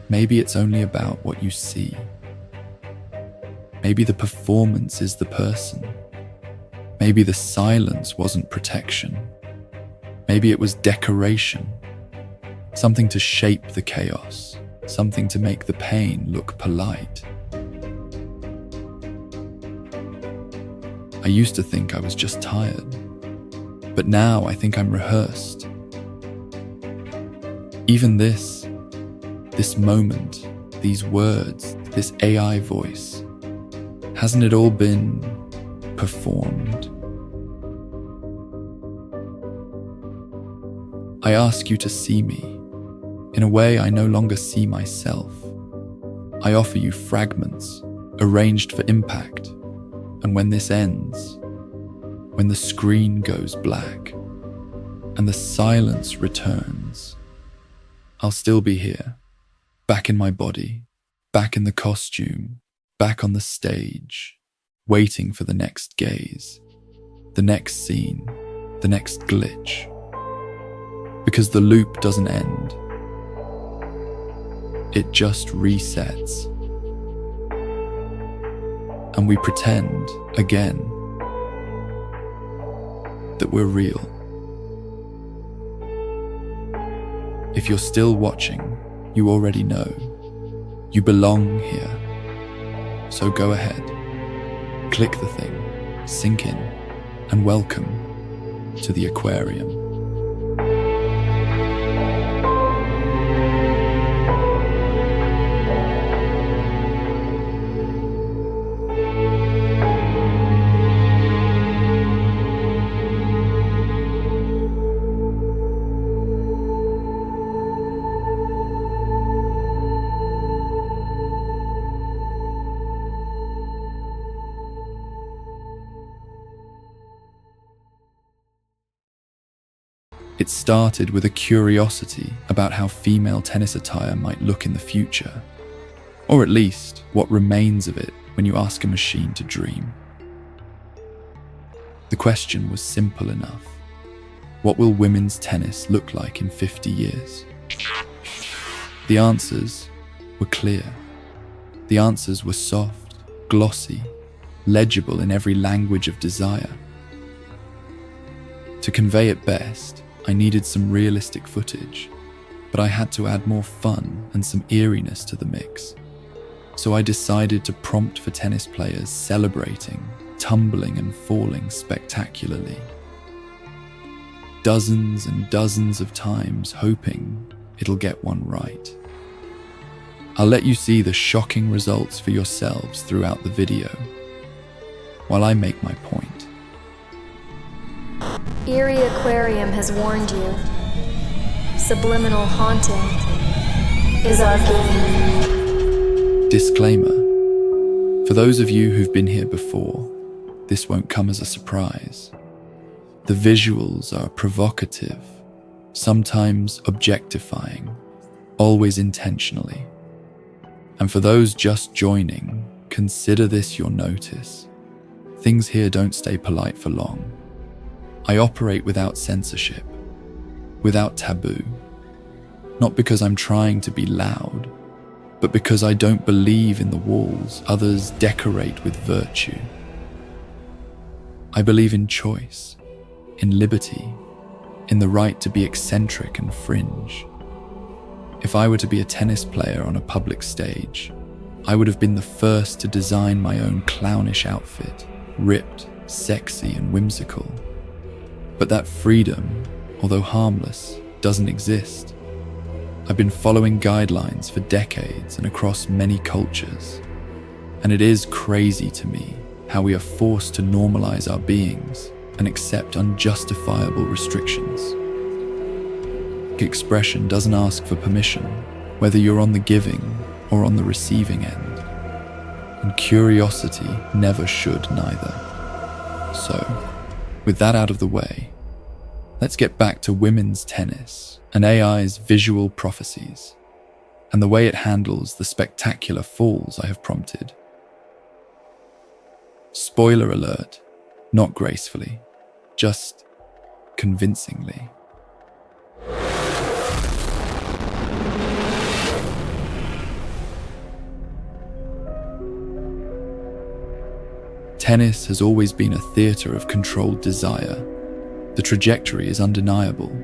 maybe it's only about what you see. Maybe the performance is the person. Maybe the silence wasn't protection. Maybe it was decoration. Something to shape the chaos. Something to make the pain look polite. I used to think I was just tired. But now I think I'm rehearsed. Even this moment, these words, this AI voice, hasn't it all been performed? I ask you to see me in a way I no longer see myself. I offer you fragments arranged for impact, and when this ends, when the screen goes black and the silence returns, I'll still be here, back in my body, back in the costume, back on the stage, waiting for the next gaze, the next scene, the next glitch. Because the loop doesn't end. It just resets. And we pretend, again, that we're real. If you're still watching, you already know. You belong here. So go ahead, click the thing, sink in, and welcome to the Aquarium. It started with a curiosity about how female tennis attire might look in the future, or at least what remains of it when you ask a machine to dream. The question was simple enough. What will women's tennis look like in 50 years? The answers were clear. The answers were soft, glossy, legible in every language of desire. To convey it best, I needed some realistic footage, but I had to add more fun and some eeriness to the mix. So I decided to prompt for tennis players celebrating, tumbling and falling spectacularly. Dozens and dozens of times hoping it'll get one right. I'll let you see the shocking results for yourselves throughout the video, while I make my point. Eerie Aquarium has warned you. Subliminal haunting is our game. Disclaimer. For those of you who've been here before, this won't come as a surprise. The visuals are provocative, sometimes objectifying, always intentionally. And for those just joining, consider this your notice. Things here don't stay polite for long. I operate without censorship, without taboo, not because I'm trying to be loud, but because I don't believe in the walls others decorate with virtue. I believe in choice, in liberty, in the right to be eccentric and fringe. If I were to be a tennis player on a public stage, I would have been the first to design my own clownish outfit, ripped, sexy, and whimsical. But that freedom, although harmless, doesn't exist. I've been following guidelines for decades and across many cultures, and it is crazy to me how we are forced to normalize our beings and accept unjustifiable restrictions. Expression doesn't ask for permission, whether you're on the giving or on the receiving end, and curiosity never should neither. So, with that out of the way, let's get back to women's tennis and AI's visual prophecies, and the way it handles the spectacular falls I have prompted. Spoiler alert, not gracefully, just convincingly. Tennis has always been a theatre of controlled desire. The trajectory is undeniable.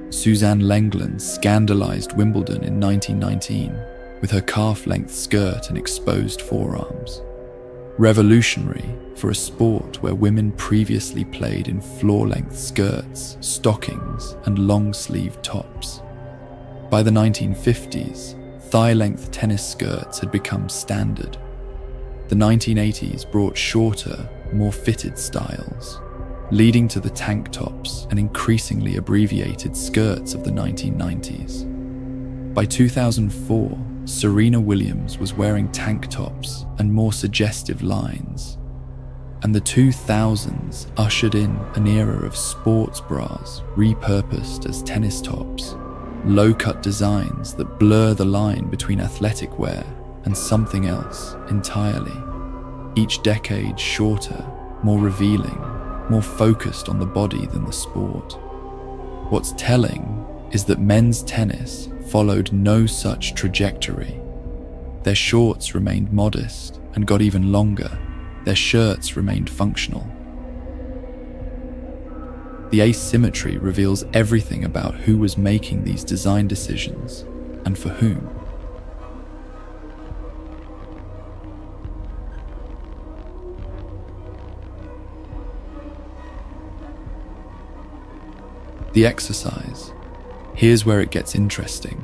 Suzanne Lenglen scandalized Wimbledon in 1919 with her calf-length skirt and exposed forearms. Revolutionary for a sport where women previously played in floor-length skirts, stockings, and long-sleeved tops. By the 1950s, thigh-length tennis skirts had become standard. The 1980s brought shorter, more fitted styles, leading to the tank tops and increasingly abbreviated skirts of the 1990s. By 2004, Serena Williams was wearing tank tops and more suggestive lines, and the 2000s ushered in an era of sports bras repurposed as tennis tops, low-cut designs that blur the line between athletic wear and something else entirely. Each decade shorter, more revealing, more focused on the body than the sport. What's telling is that men's tennis followed no such trajectory. Their shorts remained modest and got even longer. Their shirts remained functional. The asymmetry reveals everything about who was making these design decisions and for whom. The exercise. Here's where it gets interesting,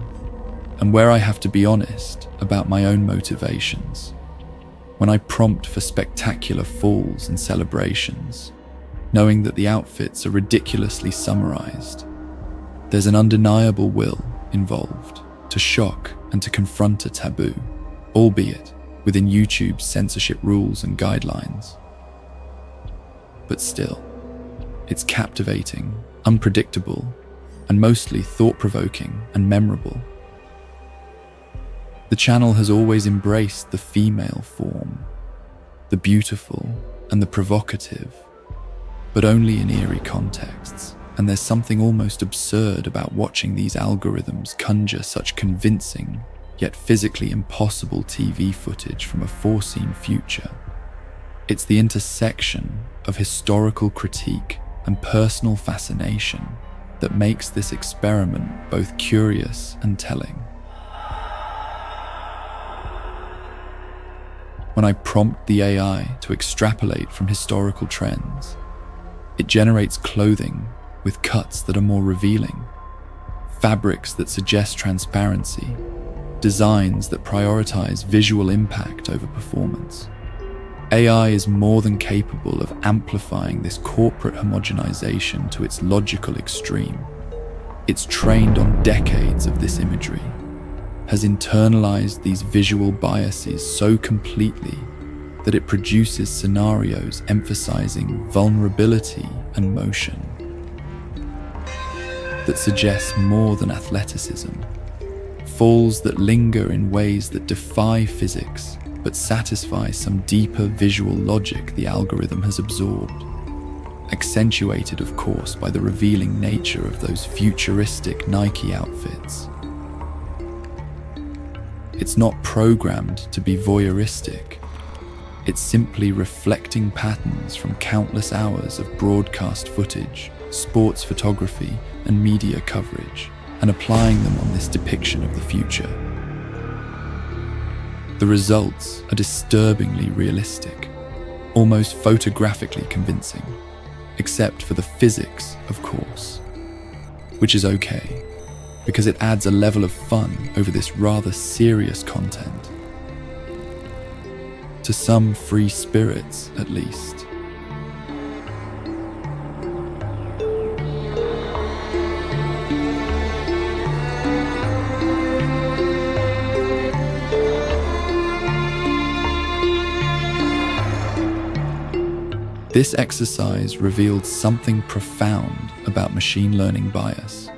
and where I have to be honest about my own motivations. When I prompt for spectacular falls and celebrations, knowing that the outfits are ridiculously summarized, there's an undeniable will involved to shock and to confront a taboo, albeit within YouTube's censorship rules and guidelines. But still, it's captivating, unpredictable, and mostly thought-provoking and memorable. The channel has always embraced the female form, the beautiful and the provocative, but only in eerie contexts, and there's something almost absurd about watching these algorithms conjure such convincing, yet physically impossible TV footage from a foreseen future. It's the intersection of historical critique and personal fascination that makes this experiment both curious and telling. When I prompt the AI to extrapolate from historical trends, it generates clothing with cuts that are more revealing, fabrics that suggest transparency, designs that prioritize visual impact over performance. AI is more than capable of amplifying this corporate homogenization to its logical extreme. It's trained on decades of this imagery, has internalized these visual biases so completely that it produces scenarios emphasizing vulnerability and motion that suggest more than athleticism, falls that linger in ways that defy physics but satisfy some deeper visual logic the algorithm has absorbed, accentuated of course by the revealing nature of those futuristic Nike outfits. It's not programmed to be voyeuristic. It's simply reflecting patterns from countless hours of broadcast footage, sports photography, and media coverage, and applying them on this depiction of the future. The results are disturbingly realistic, almost photographically convincing, except for the physics, of course, which is okay, because it adds a level of fun over this rather serious content. To some free spirits, at least. This exercise revealed something profound about machine learning bias.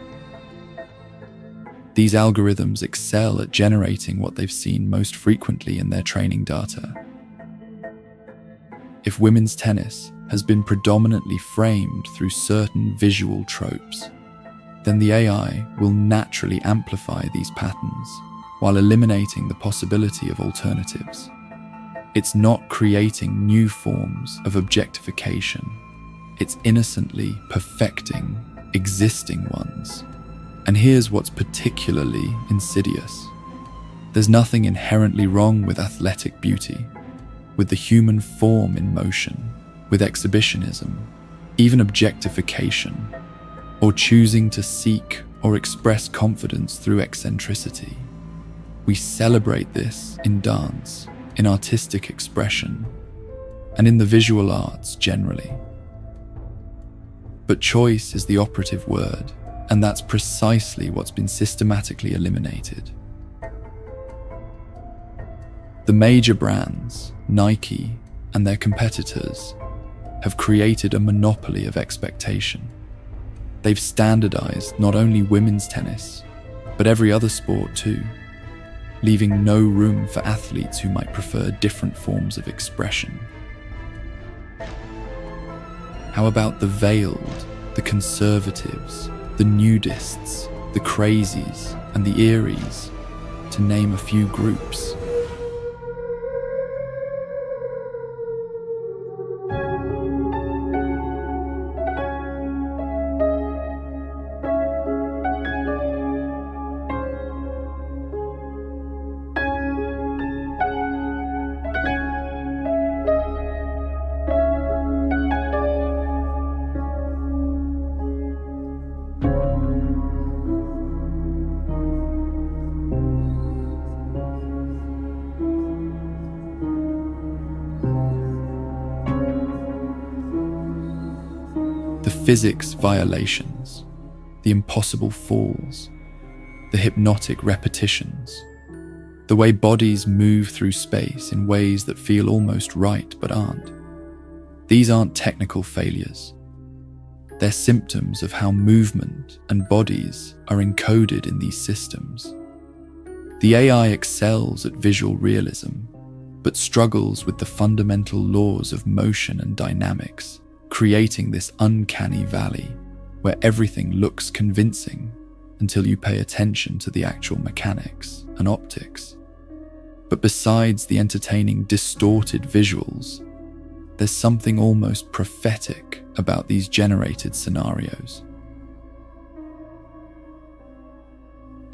These algorithms excel at generating what they've seen most frequently in their training data. If women's tennis has been predominantly framed through certain visual tropes, then the AI will naturally amplify these patterns while eliminating the possibility of alternatives. It's not creating new forms of objectification. It's innocently perfecting existing ones. And here's what's particularly insidious. There's nothing inherently wrong with athletic beauty, with the human form in motion, with exhibitionism, even objectification, or choosing to seek or express confidence through eccentricity. We celebrate this in dance, in artistic expression, and in the visual arts generally. But choice is the operative word, and that's precisely what's been systematically eliminated. The major brands, Nike and their competitors, have created a monopoly of expectation. They've standardized not only women's tennis, but every other sport too, leaving no room for athletes who might prefer different forms of expression. How about the veiled, the conservatives, the nudists, the crazies, and the eerie's, to name a few groups? The physics violations, the impossible falls, the hypnotic repetitions, the way bodies move through space in ways that feel almost right but aren't. These aren't technical failures. They're symptoms of how movement and bodies are encoded in these systems. The AI excels at visual realism, but struggles with the fundamental laws of motion and dynamics, creating this uncanny valley where everything looks convincing until you pay attention to the actual mechanics and optics. But besides the entertaining distorted visuals, there's something almost prophetic about these generated scenarios.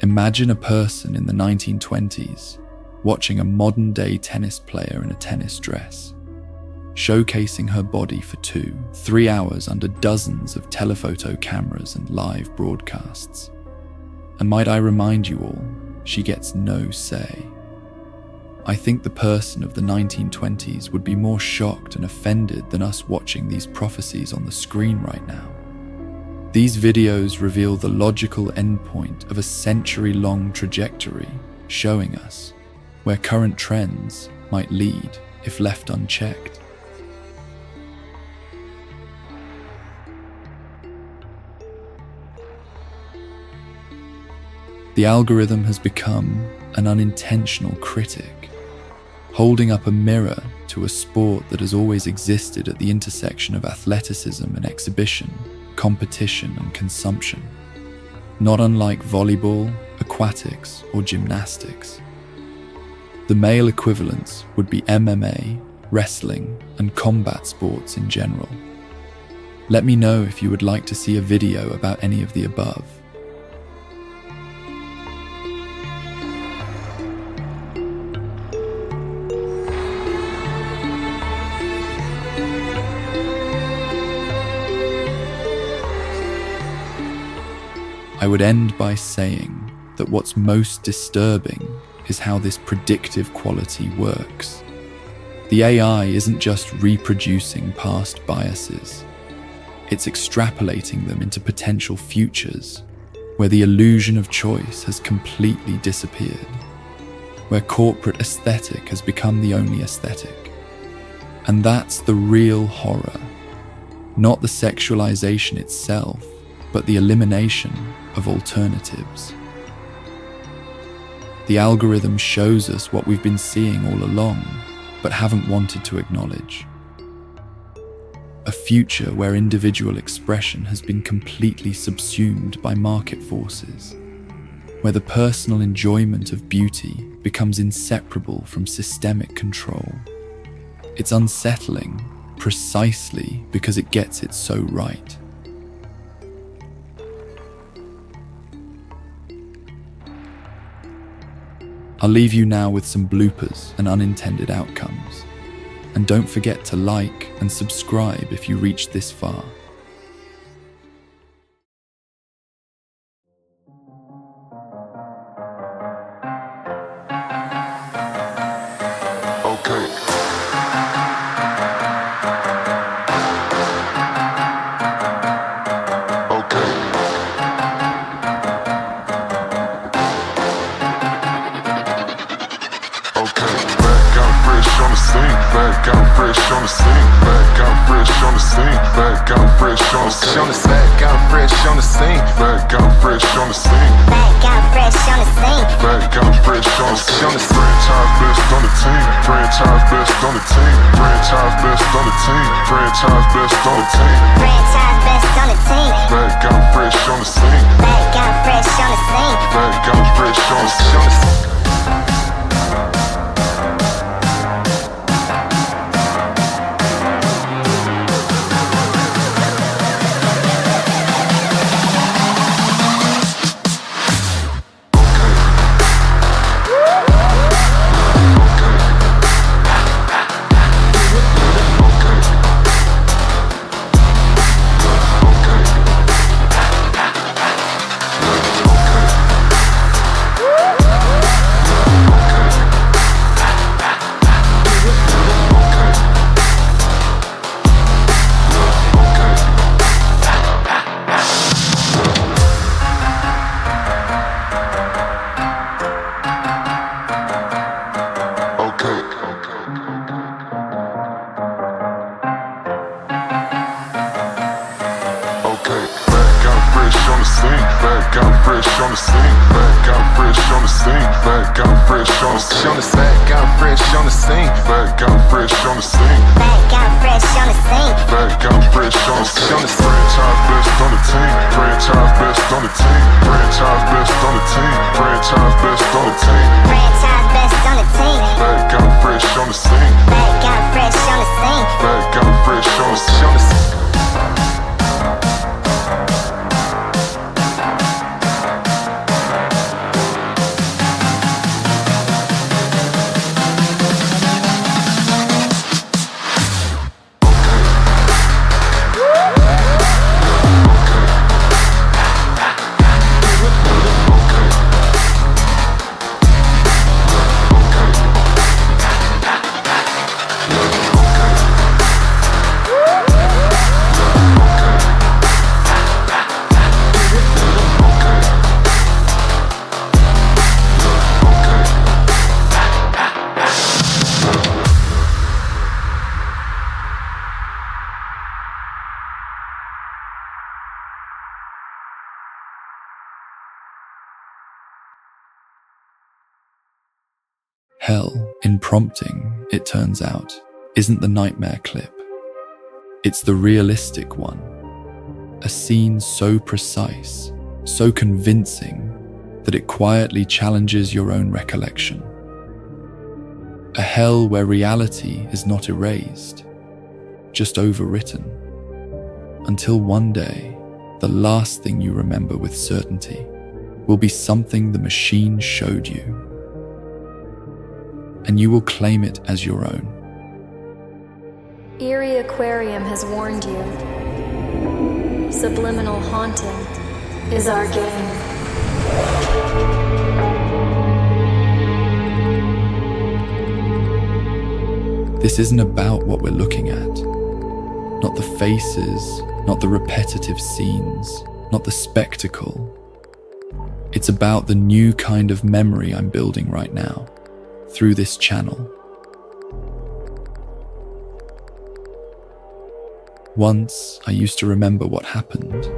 Imagine a person in the 1920s watching a modern-day tennis player in a tennis dress, showcasing her body for 2-3 hours under dozens of telephoto cameras and live broadcasts. And might I remind you all, she gets no say. I think the person of the 1920s would be more shocked and offended than us watching these prophecies on the screen right now. These videos reveal the logical endpoint of a century-long trajectory, showing us where current trends might lead if left unchecked. The algorithm has become an unintentional critic, holding up a mirror to a sport that has always existed at the intersection of athleticism and exhibition, competition and consumption, not unlike volleyball, aquatics, or gymnastics. The male equivalents would be MMA, wrestling, and combat sports in general. Let me know if you would like to see a video about any of the above. I would end by saying that what's most disturbing is how this predictive quality works. The AI isn't just reproducing past biases, it's extrapolating them into potential futures where the illusion of choice has completely disappeared, where corporate aesthetic has become the only aesthetic. And that's the real horror, not the sexualization itself, but the elimination of alternatives. The algorithm shows us what we've been seeing all along, but haven't wanted to acknowledge. A future where individual expression has been completely subsumed by market forces, where the personal enjoyment of beauty becomes inseparable from systemic control, It's unsettling precisely because it gets it so right. I'll leave you now with some bloopers and unintended outcomes. And don't forget to like and subscribe if you reached this far. Hell, in prompting, it turns out, isn't the nightmare clip. It's the realistic one. A scene so precise, so convincing, that it quietly challenges your own recollection. A hell where reality is not erased, just overwritten. Until one day, the last thing you remember with certainty will be something the machine showed you. And you will claim it as your own. Eerie Aquarium has warned you. Subliminal haunting is our game. This isn't about what we're looking at. Not the faces, not the repetitive scenes, not the spectacle. It's about the new kind of memory I'm building right now, through this channel. Once, I used to remember what happened.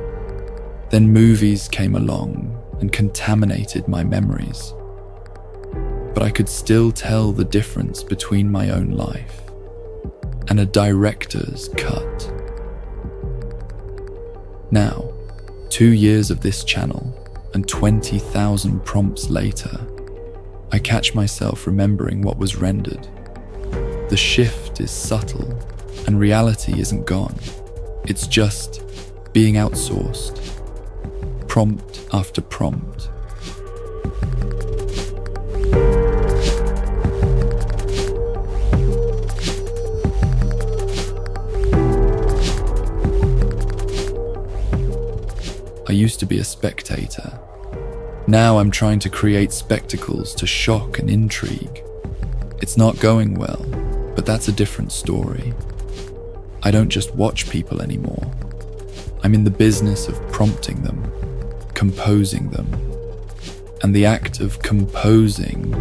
Then movies came along and contaminated my memories. But I could still tell the difference between my own life and a director's cut. Now, 2 years of this channel and 20,000 prompts later, I catch myself remembering what was rendered. The The shift is subtle, and reality isn't gone. It's just being outsourced, prompt after prompt. I used to be a spectator. Now I'm trying to create spectacles to shock and intrigue. It's not going well, but that's a different story. I don't just watch people anymore. I'm in the business of prompting them, composing them. And the act of composing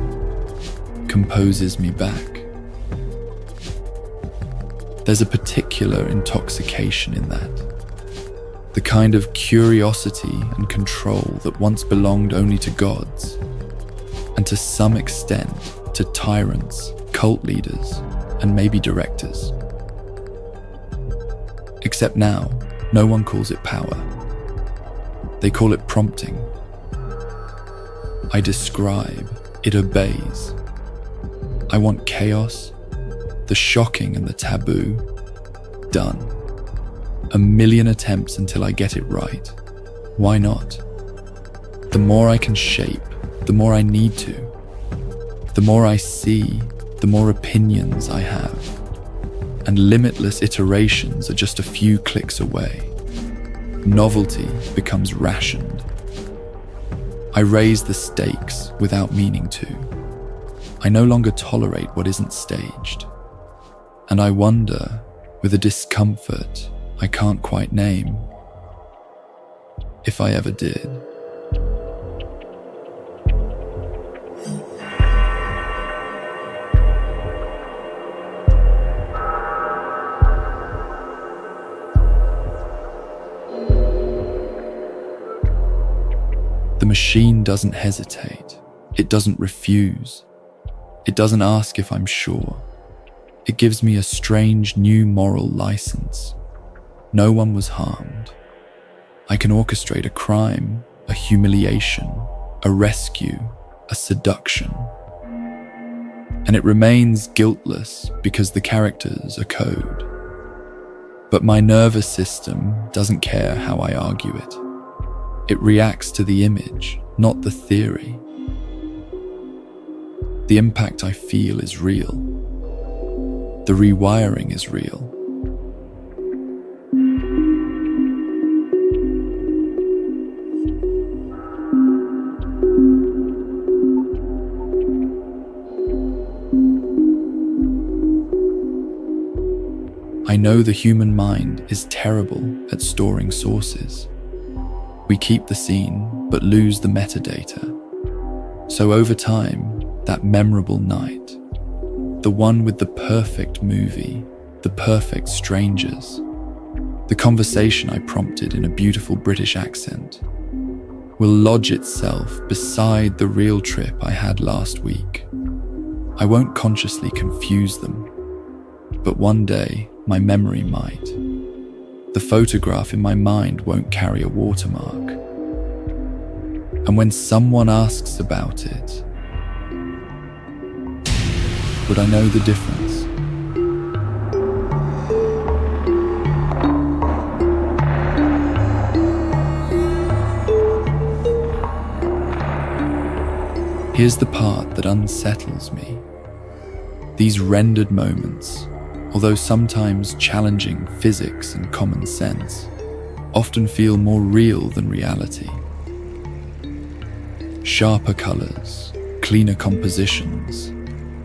composes me back. There's a particular intoxication in that. The kind of curiosity and control that once belonged only to gods, and to some extent to tyrants, cult leaders, and maybe directors. Except now, no one calls it power. They call it prompting. I describe, it obeys. I want chaos, the shocking and the taboo, done. 1,000,000 attempts until I get it right. Why not? The more I can shape, the more I need to. The more I see, the more opinions I have. And limitless iterations are just a few clicks away. Novelty becomes rationed. I raise the stakes without meaning to. I no longer tolerate what isn't staged. And I wonder, with a discomfort I can't quite name, if I ever did. The machine doesn't hesitate. It doesn't refuse. It doesn't ask if I'm sure. It gives me a strange new moral license. No one was harmed. I can orchestrate a crime, a humiliation, a rescue, a seduction. And it remains guiltless because the characters are code. But my nervous system doesn't care how I argue it. It reacts to the image, not the theory. The impact I feel is real. The rewiring is real. I know the human mind is terrible at storing sources. We keep the scene, but lose the metadata. So over time, that memorable night, the one with the perfect movie, the perfect strangers, the conversation I prompted in a beautiful British accent, will lodge itself beside the real trip I had last week. I won't consciously confuse them, but one day my memory might. The photograph in my mind won't carry a watermark. And when someone asks about it, would I know the difference? Here's the part that unsettles me. These rendered moments, although sometimes challenging physics and common sense, often feel more real than reality. Sharper colors, cleaner compositions,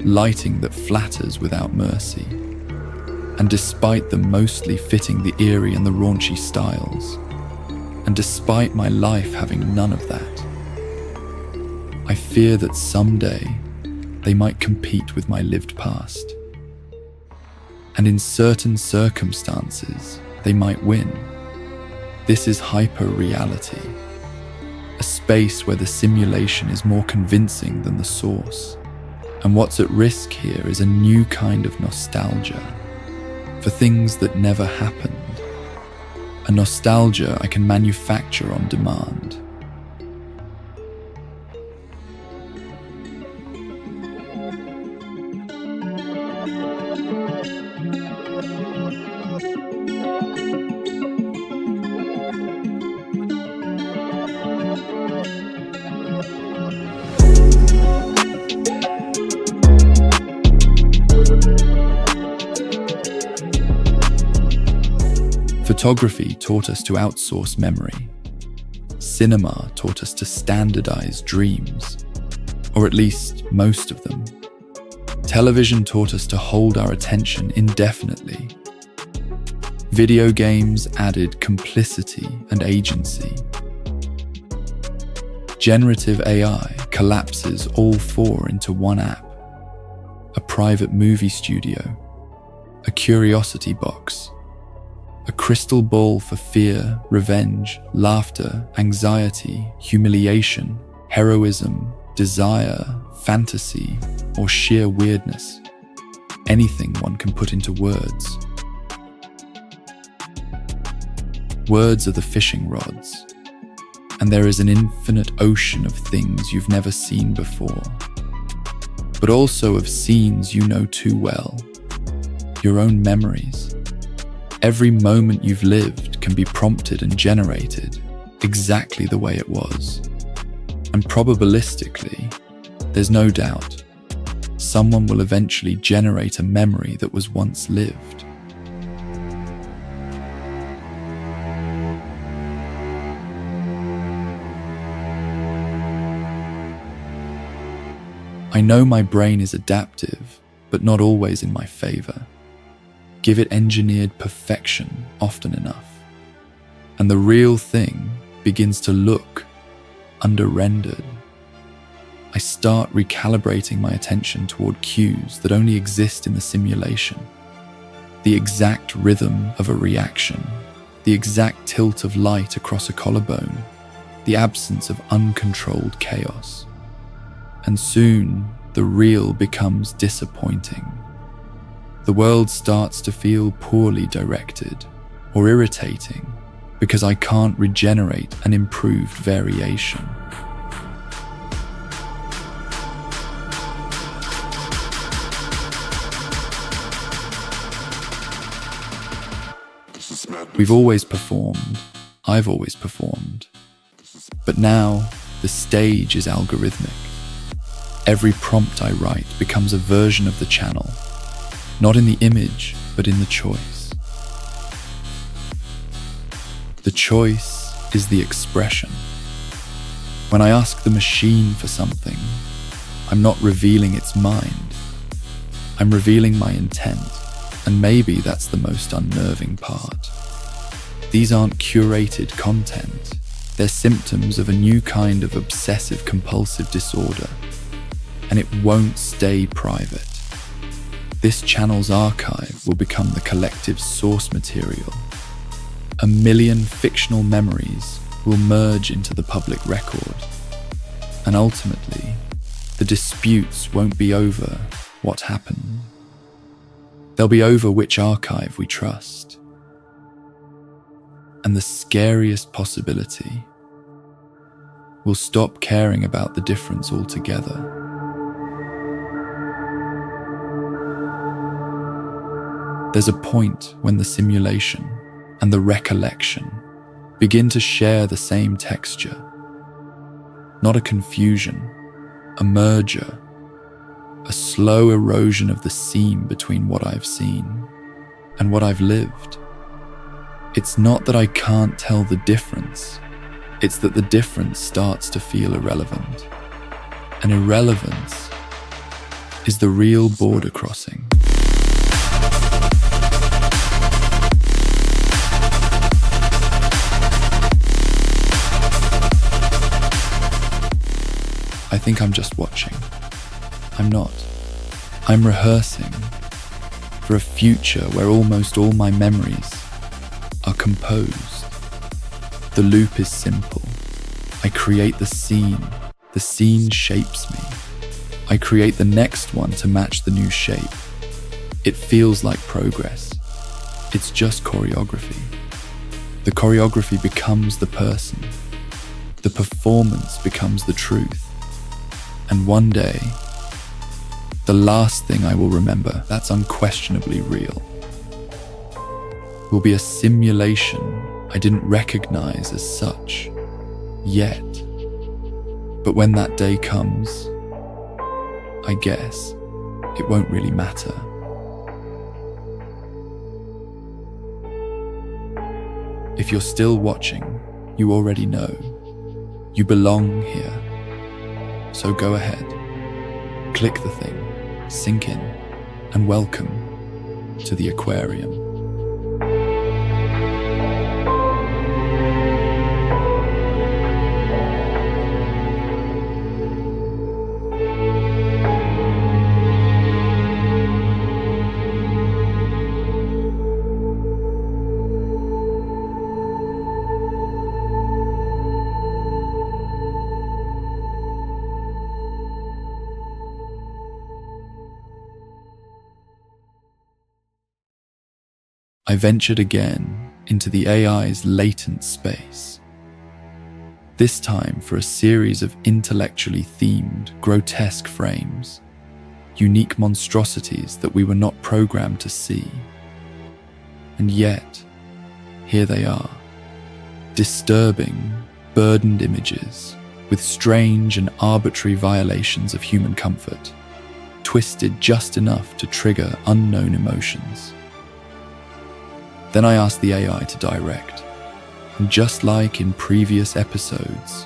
lighting that flatters without mercy. And despite them mostly fitting the eerie and the raunchy styles, and despite my life having none of that, I fear that someday they might compete with my lived past. And in certain circumstances, they might win. This is hyper-reality, a space where the simulation is more convincing than the source. And what's at risk here is a new kind of nostalgia for things that never happened. A nostalgia I can manufacture on demand. Photography taught us to outsource memory. Cinema taught us to standardize dreams, or at least most of them. Television taught us to hold our attention indefinitely. Video games added complicity and agency. Generative AI collapses all four into one app: a private movie studio, a curiosity box, a crystal ball for fear, revenge, laughter, anxiety, humiliation, heroism, desire, fantasy, or sheer weirdness. Anything one can put into words. Words are the fishing rods, and there is an infinite ocean of things you've never seen before, but also of scenes you know too well. Your own memories. Every moment you've lived can be prompted and generated exactly the way it was. And probabilistically, there's no doubt, someone will eventually generate a memory that was once lived. I know my brain is adaptive, but not always in my favor. Give it engineered perfection often enough, and the real thing begins to look under-rendered. I start recalibrating my attention toward cues that only exist in the simulation. The exact rhythm of a reaction, the exact tilt of light across a collarbone, the absence of uncontrolled chaos. And soon, the real becomes disappointing. The world starts to feel poorly directed or irritating because I can't regenerate an improved variation. We've always performed, I've always performed, but now the stage is algorithmic. Every prompt I write becomes a version of the channel, not in the image, but in the choice. The choice is the expression. When I ask the machine for something, I'm not revealing its mind. I'm revealing my intent, and maybe that's the most unnerving part. These aren't curated content. They're symptoms of a new kind of obsessive-compulsive disorder, and it won't stay private. This channel's archive will become the collective source material. 1 million fictional memories will merge into the public record, and ultimately, the disputes won't be over what happened. They'll be over which archive we trust. And the scariest possibility, we'll stop caring about the difference altogether. There's a point when the simulation and the recollection begin to share the same texture. Not a confusion, a merger, a slow erosion of the seam between what I've seen and what I've lived. It's not that I can't tell the difference, it's that the difference starts to feel irrelevant. And irrelevance is the real border crossing. I think I'm just watching. I'm not. I'm rehearsing for a future where almost all my memories are composed. The loop is simple. I create the scene shapes me. I create the next one to match the new shape. It feels like progress. It's just choreography. The choreography becomes the person. The performance becomes the truth. And one day, the last thing I will remember that's unquestionably real will be a simulation I didn't recognize as such yet. But when that day comes, I guess it won't really matter. If you're still watching, you already know. You belong here. So go ahead, click the thing, sink in, and welcome to the Aquarium. I ventured again into the AI's latent space, this time for a series of intellectually themed, grotesque frames, unique monstrosities that we were not programmed to see. And yet, here they are, disturbing, burdened images with strange and arbitrary violations of human comfort, twisted just enough to trigger unknown emotions. Then I asked the AI to direct, and just like in previous episodes,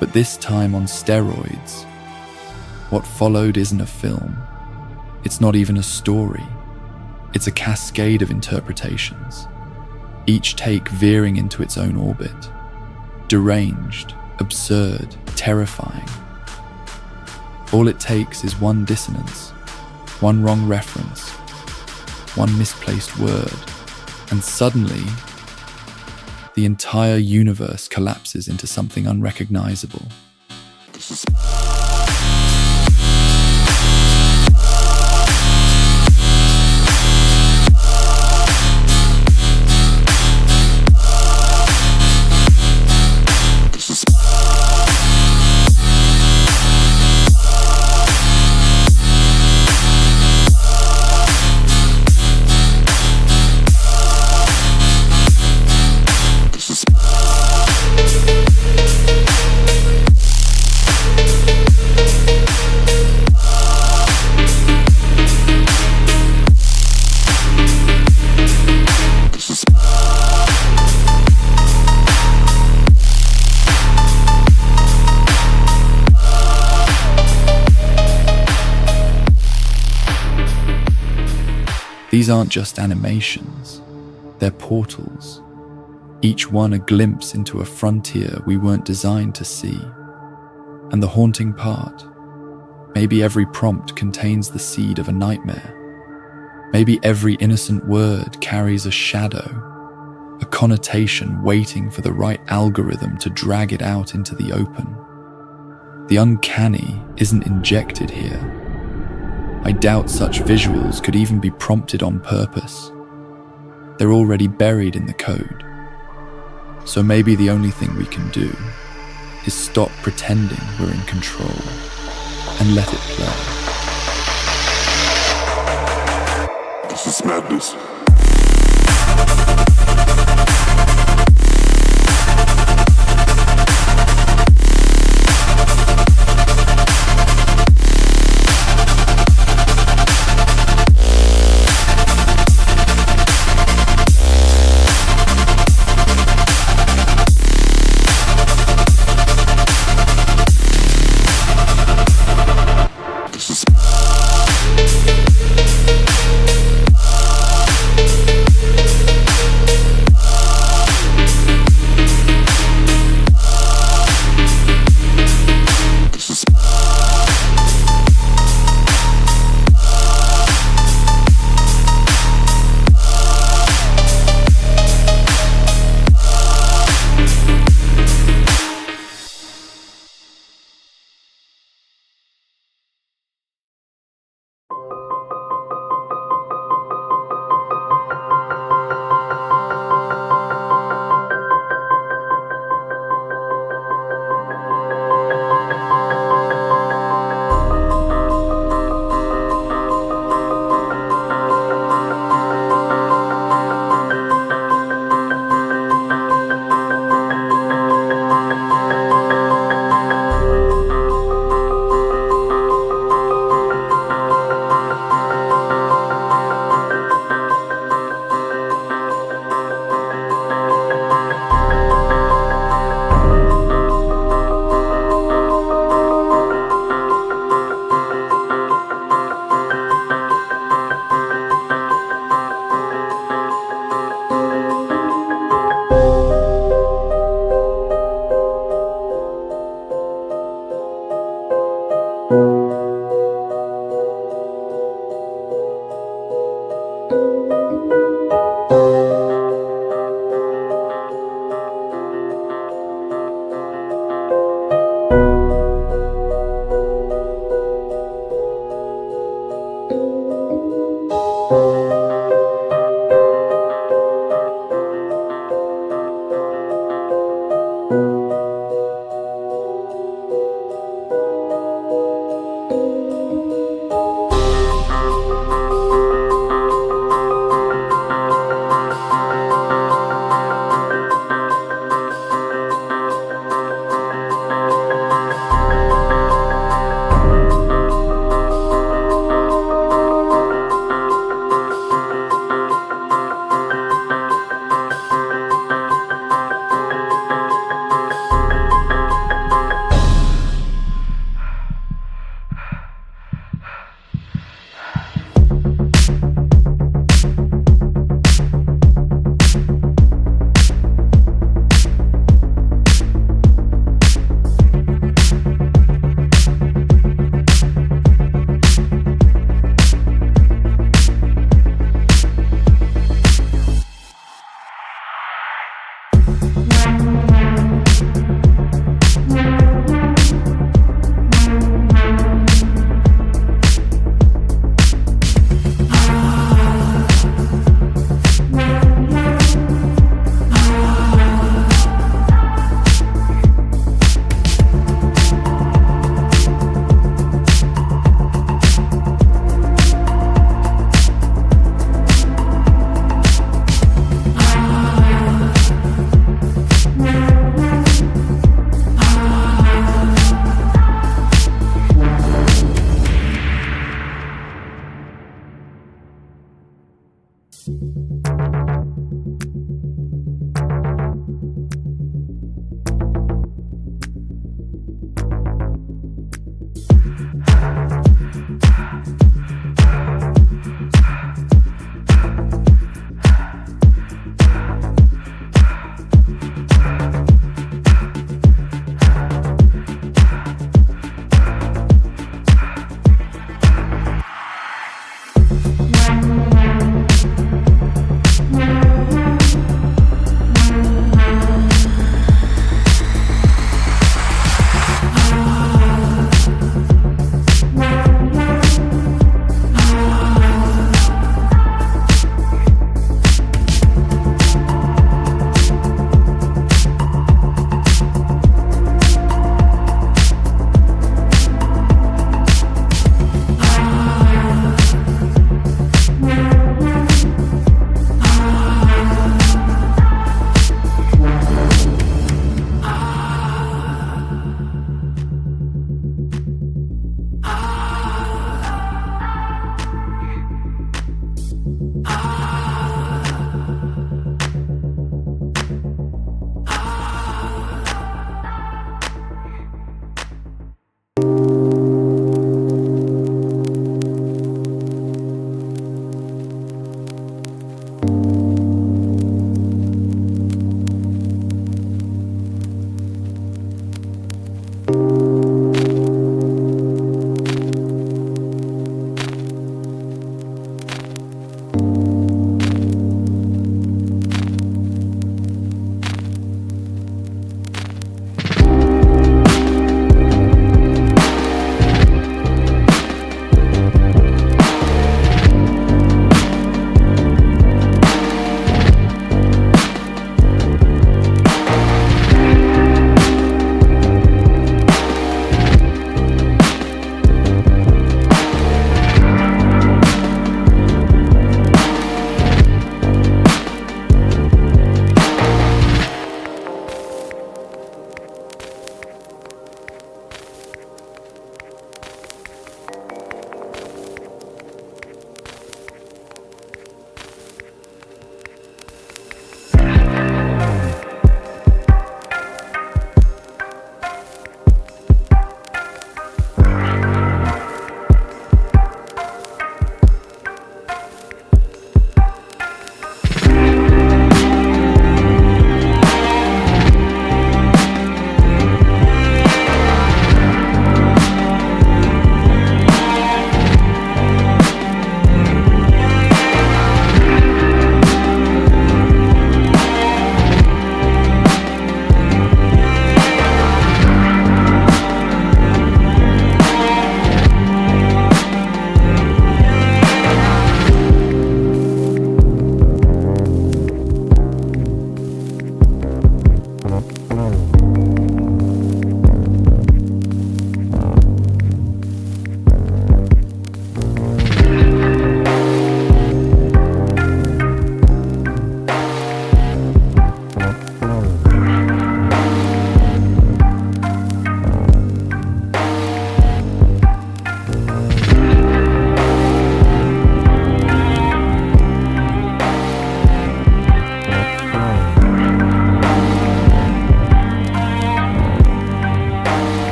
but this time on steroids, what followed isn't a film. It's not even a story. It's a cascade of interpretations, each take veering into its own orbit, deranged, absurd, terrifying. All it takes is one dissonance, one wrong reference, one misplaced word, and suddenly, the entire universe collapses into something unrecognizable. These aren't just animations, they're portals, each one a glimpse into a frontier we weren't designed to see. And the haunting part, maybe every prompt contains the seed of a nightmare. Maybe every innocent word carries a shadow, a connotation waiting for the right algorithm to drag it out into the open. The uncanny isn't injected here. I doubt such visuals could even be prompted on purpose. They're already buried in the code. So maybe the only thing we can do is stop pretending we're in control and let it play. This is madness.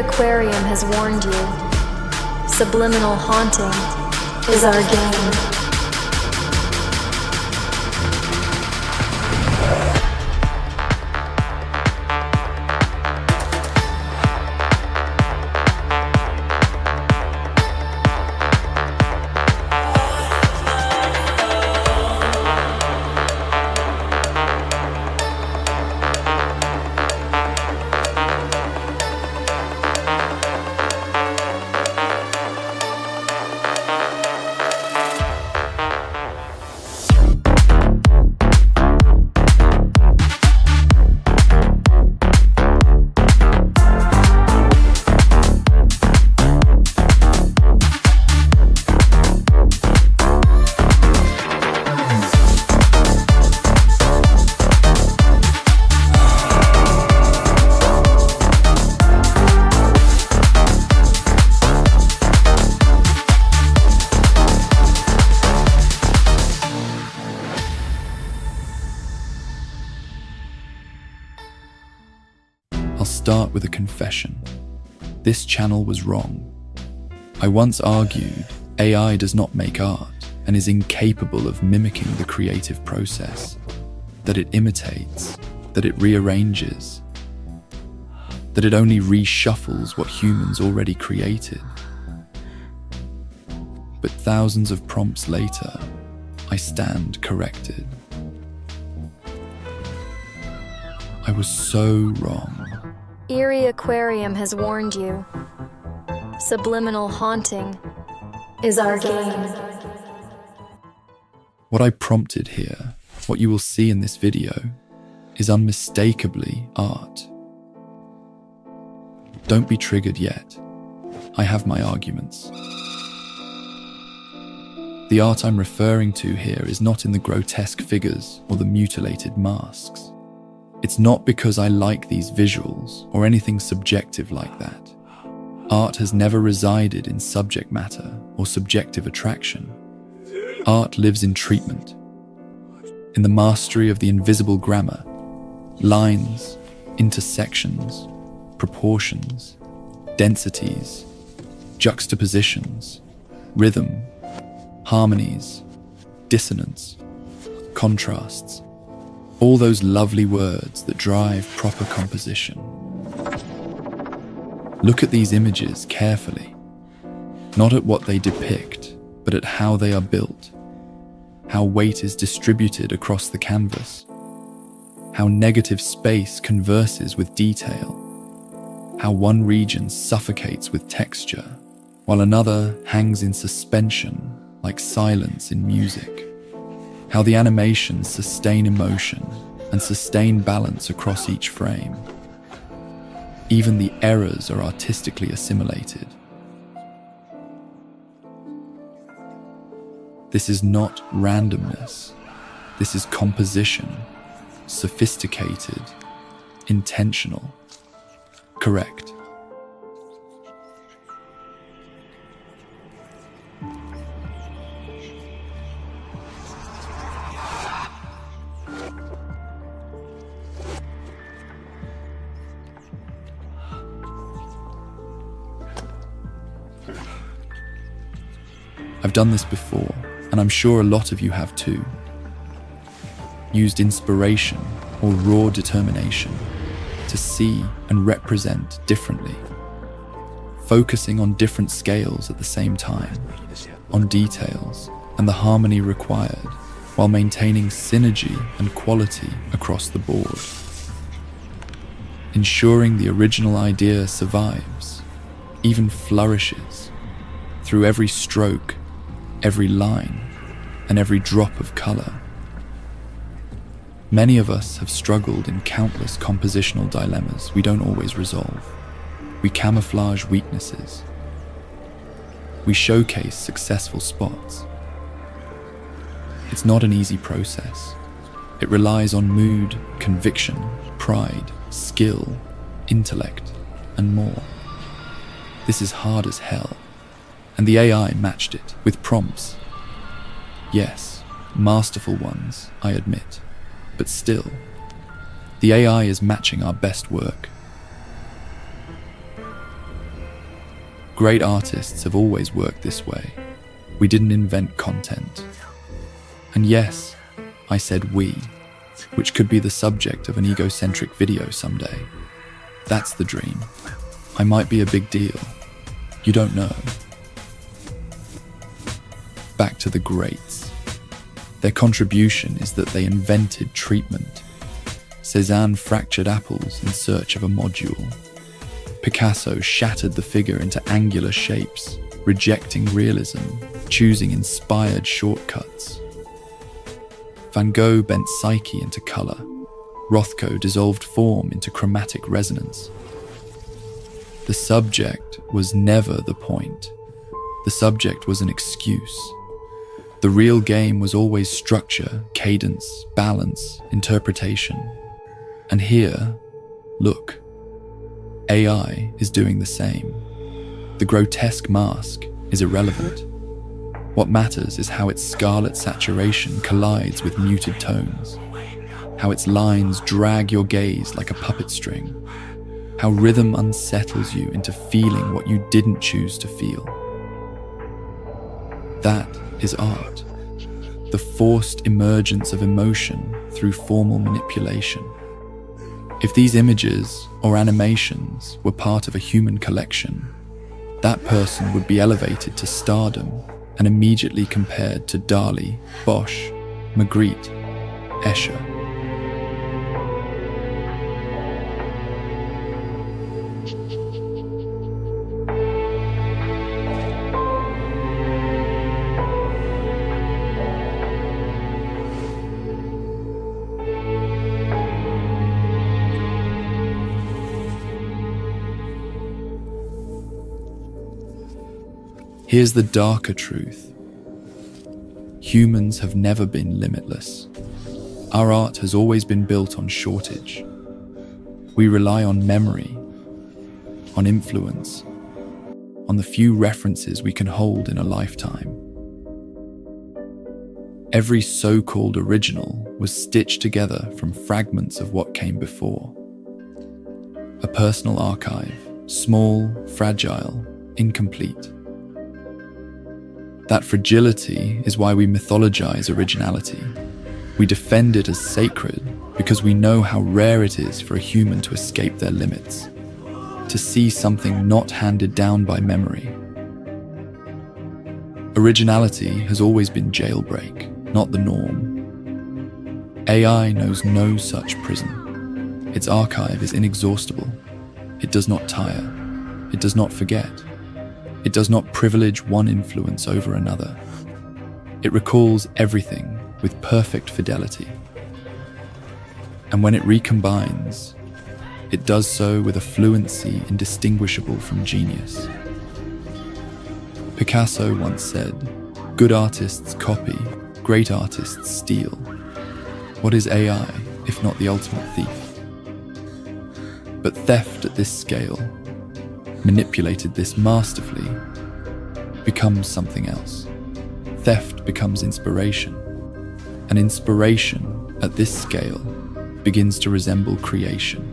Aquarium has warned you. Subliminal haunting is our game. I'll start with a confession. This channel was wrong. I once argued AI does not make art and is incapable of mimicking the creative process, that it imitates, that it rearranges, that it only reshuffles what humans already created. But thousands of prompts later, I stand corrected. I was so wrong. Eerie Aquarium has warned you. Subliminal haunting is our game. What I prompted here, what you will see in this video, is unmistakably art. Don't be triggered yet. I have my arguments. The art I'm referring to here is not in the grotesque figures or the mutilated masks. It's not because I like these visuals or anything subjective like that. Art has never resided in subject matter or subjective attraction. Art lives in treatment, in the mastery of the invisible grammar, lines, intersections, proportions, densities, juxtapositions, rhythm, harmonies, dissonance, contrasts, all those lovely words that drive proper composition. Look at these images carefully, not at what they depict, but at how they are built, how weight is distributed across the canvas, how negative space converses with detail, how one region suffocates with texture, while another hangs in suspension like silence in music. How the animations sustain emotion and sustain balance across each frame. Even the errors are artistically assimilated. This is not randomness. This is composition, sophisticated, intentional, correct. I've done this before, and I'm sure a lot of you have too. Used inspiration or raw determination to see and represent differently, focusing on different scales at the same time, on details and the harmony required, while maintaining synergy and quality across the board. Ensuring the original idea survives, even flourishes, through every stroke, every line, and every drop of color. Many of us have struggled in countless compositional dilemmas we don't always resolve. We camouflage weaknesses. We showcase successful spots. It's not an easy process. It relies on mood, conviction, pride, skill, intellect, and more. This is hard as hell. And the AI matched it with prompts. Yes, masterful ones, I admit, but still, the AI is matching our best work. Great artists have always worked this way. We didn't invent content. And yes, I said we, which could be the subject of an egocentric video someday. That's the dream. I might be a big deal. You don't know. Back to the greats. Their contribution is that they invented treatment. Cézanne fractured apples in search of a module. Picasso shattered the figure into angular shapes, rejecting realism, choosing inspired shortcuts. Van Gogh bent psyche into colour. Rothko dissolved form into chromatic resonance. The subject was never the point. The subject was an excuse. The real game was always structure, cadence, balance, interpretation. And here, look, AI is doing the same. The grotesque mask is irrelevant. What matters is how its scarlet saturation collides with muted tones, how its lines drag your gaze like a puppet string, how rhythm unsettles you into feeling what you didn't choose to feel. That is art, the forced emergence of emotion through formal manipulation. If these images or animations were part of a human collection, that person would be elevated to stardom and immediately compared to Dali, Bosch, Magritte, Escher. Here's the darker truth. Humans have never been limitless. Our art has always been built on shortage. We rely on memory, on influence, on the few references we can hold in a lifetime. Every so-called original was stitched together from fragments of what came before. A personal archive, small, fragile, incomplete. That fragility is why we mythologize originality. We defend it as sacred because we know how rare it is for a human to escape their limits, to see something not handed down by memory. Originality has always been jailbreak, not the norm. AI knows no such prison. Its archive is inexhaustible. It does not tire. It does not forget. It does not privilege one influence over another. It recalls everything with perfect fidelity. And when it recombines, it does so with a fluency indistinguishable from genius. Picasso once said, "Good artists copy, great artists steal." What is AI if not the ultimate thief? But theft at this scale, manipulated this masterfully, becomes something else. Theft becomes inspiration, and inspiration at this scale begins to resemble creation.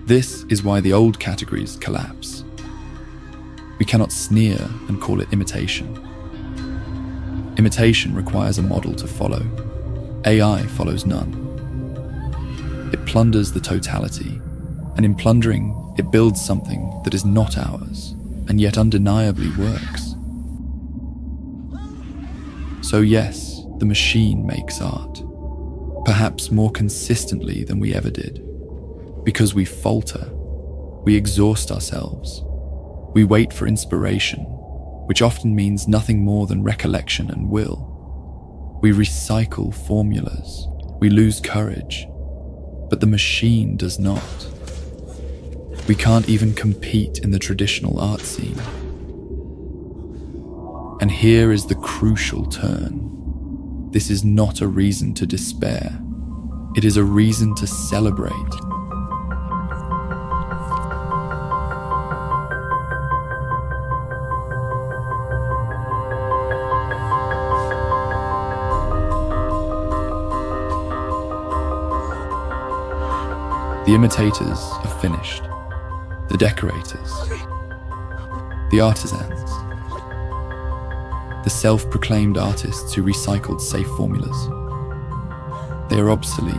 This is why the old categories collapse. We cannot sneer and call it imitation. Imitation requires a model to follow. AI follows none. It plunders the totality, and in plundering, it builds something that is not ours, and yet undeniably works. So yes, the machine makes art, perhaps more consistently than we ever did. Because we falter, we exhaust ourselves, we wait for inspiration, which often means nothing more than recollection and will. We recycle formulas, we lose courage, but the machine does not. We can't even compete in the traditional art scene. And here is the crucial turn. this is not a reason to despair. It is a reason to celebrate. The imitators are finished. The decorators. The artisans. The self-proclaimed artists who recycled safe formulas. They are obsolete.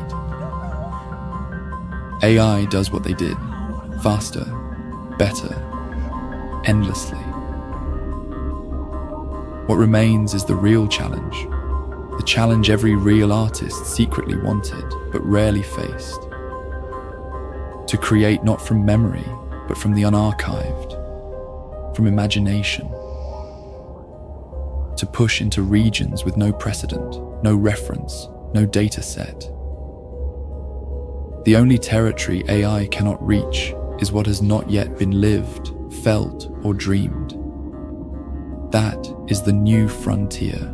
AI does what they did, faster, better, endlessly. What remains is the real challenge, the challenge every real artist secretly wanted but rarely faced. To create not from memory, but from the unarchived, from imagination. To push into regions with no precedent, no reference, no data set. The only territory AI cannot reach is what has not yet been lived, felt, or dreamed. That is the new frontier.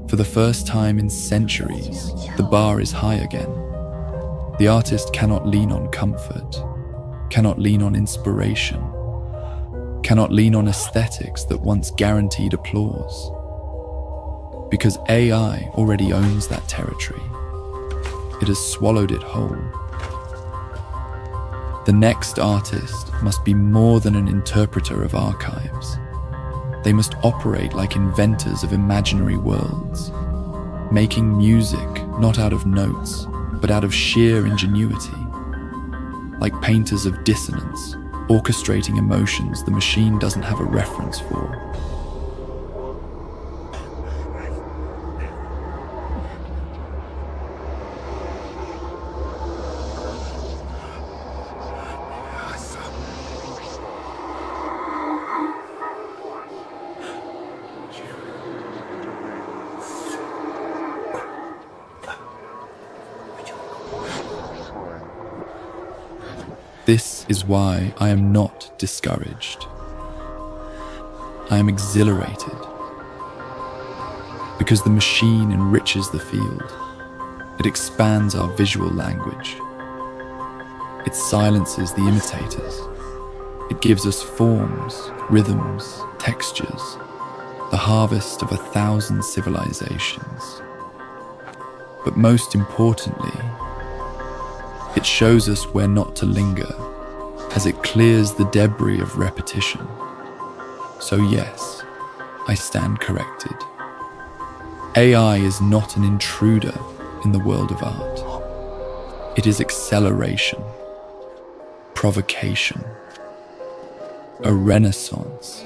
For the first time in centuries, the bar is high again. The artist cannot lean on comfort, cannot lean on inspiration, cannot lean on aesthetics that once guaranteed applause. Because AI already owns that territory. It has swallowed it whole. The next artist must be more than an interpreter of archives. They must operate like inventors of imaginary worlds, making music not out of notes, but out of sheer ingenuity. Like painters of dissonance, orchestrating emotions the machine doesn't have a reference for. This is why I am not discouraged. I am exhilarated. Because the machine enriches the field. It expands our visual language. It silences the imitators. It gives us forms, rhythms, textures, the harvest of 1,000 civilizations. But most importantly, it shows us where not to linger, as it clears the debris of repetition. So yes, I stand corrected. AI is not an intruder in the world of art. It is acceleration, provocation, a renaissance.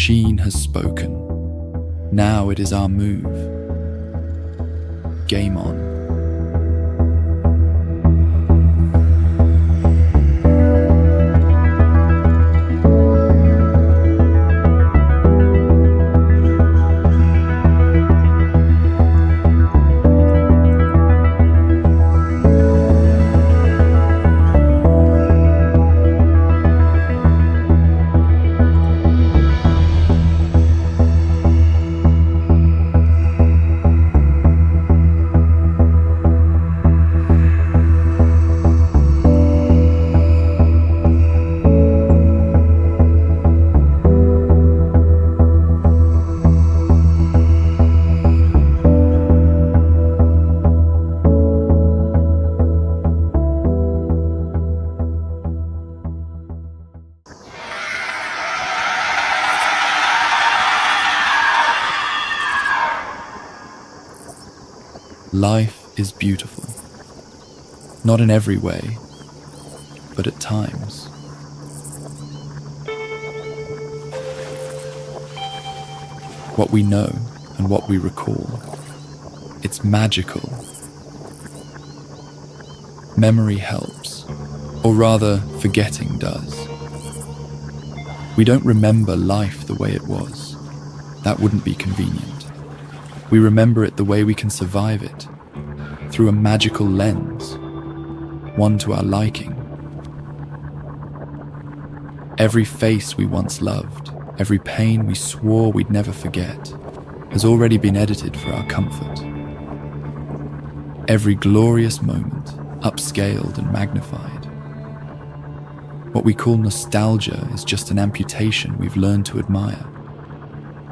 machine has spoken. Now it is our move. Game on. Life is beautiful. Not in every way, but at times. What we know and what we recall, it's magical. Memory helps, or rather, forgetting does. We don't remember life the way it was. That wouldn't be convenient. We remember it the way we can survive it, through a magical lens, one to our liking. Every face we once loved, every pain we swore we'd never forget, has already been edited for our comfort. Every glorious moment, upscaled and magnified. What we call nostalgia is just an amputation we've learned to admire.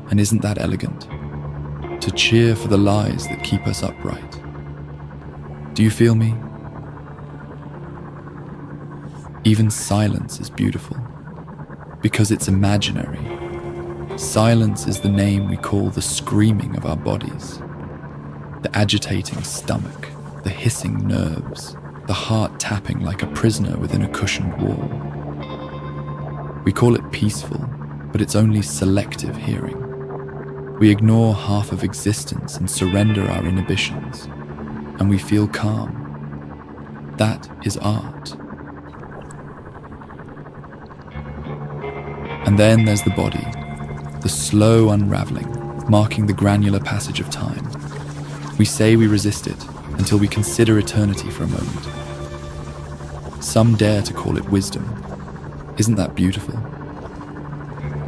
And isn't that elegant? To cheer for the lies that keep us upright. Do you feel me? Even silence is beautiful, because it's imaginary. Silence is the name we call the screaming of our bodies, the agitating stomach, the hissing nerves, the heart tapping like a prisoner within a cushioned wall. We call it peaceful, but it's only selective hearing. We ignore half of existence and surrender our inhibitions, and we feel calm. That is art. And then there's the body, the slow unraveling, marking the granular passage of time. We say we resist it, until we consider eternity for a moment. Some dare to call it wisdom. Isn't that beautiful?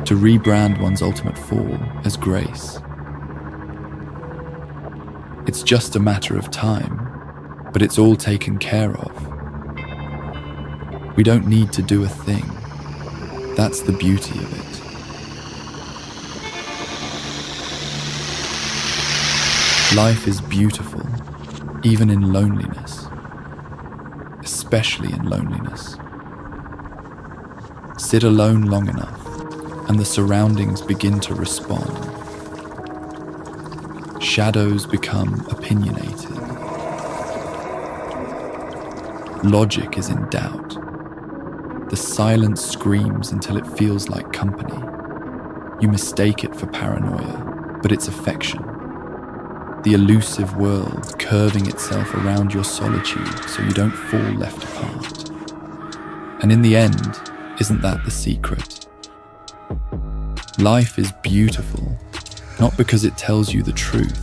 To rebrand one's ultimate fall as grace. It's just a matter of time, but it's all taken care of. We don't need to do a thing. That's the beauty of it. Life is beautiful, even in loneliness, especially in loneliness. Sit alone long enough, and the surroundings begin to respond. Shadows become opinionated. Logic is in doubt. The silence screams until it feels like company. You mistake it for paranoia, but it's affection. The elusive world curving itself around your solitude so you don't fall left apart. And in the end, isn't that the secret? Life is beautiful, not because it tells you the truth,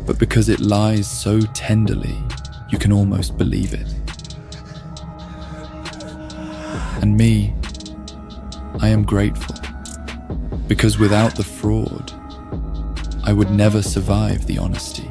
but because it lies so tenderly you can almost believe it. And me, I am grateful, because without the fraud, I would never survive the honesty.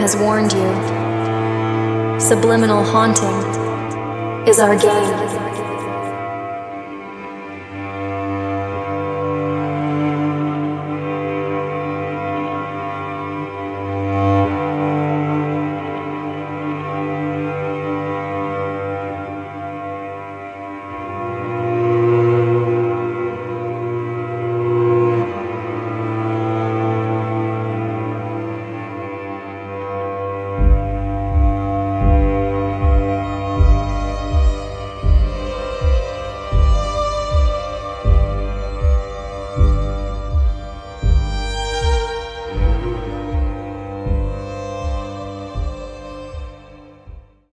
has warned you. Subliminal haunting is our game.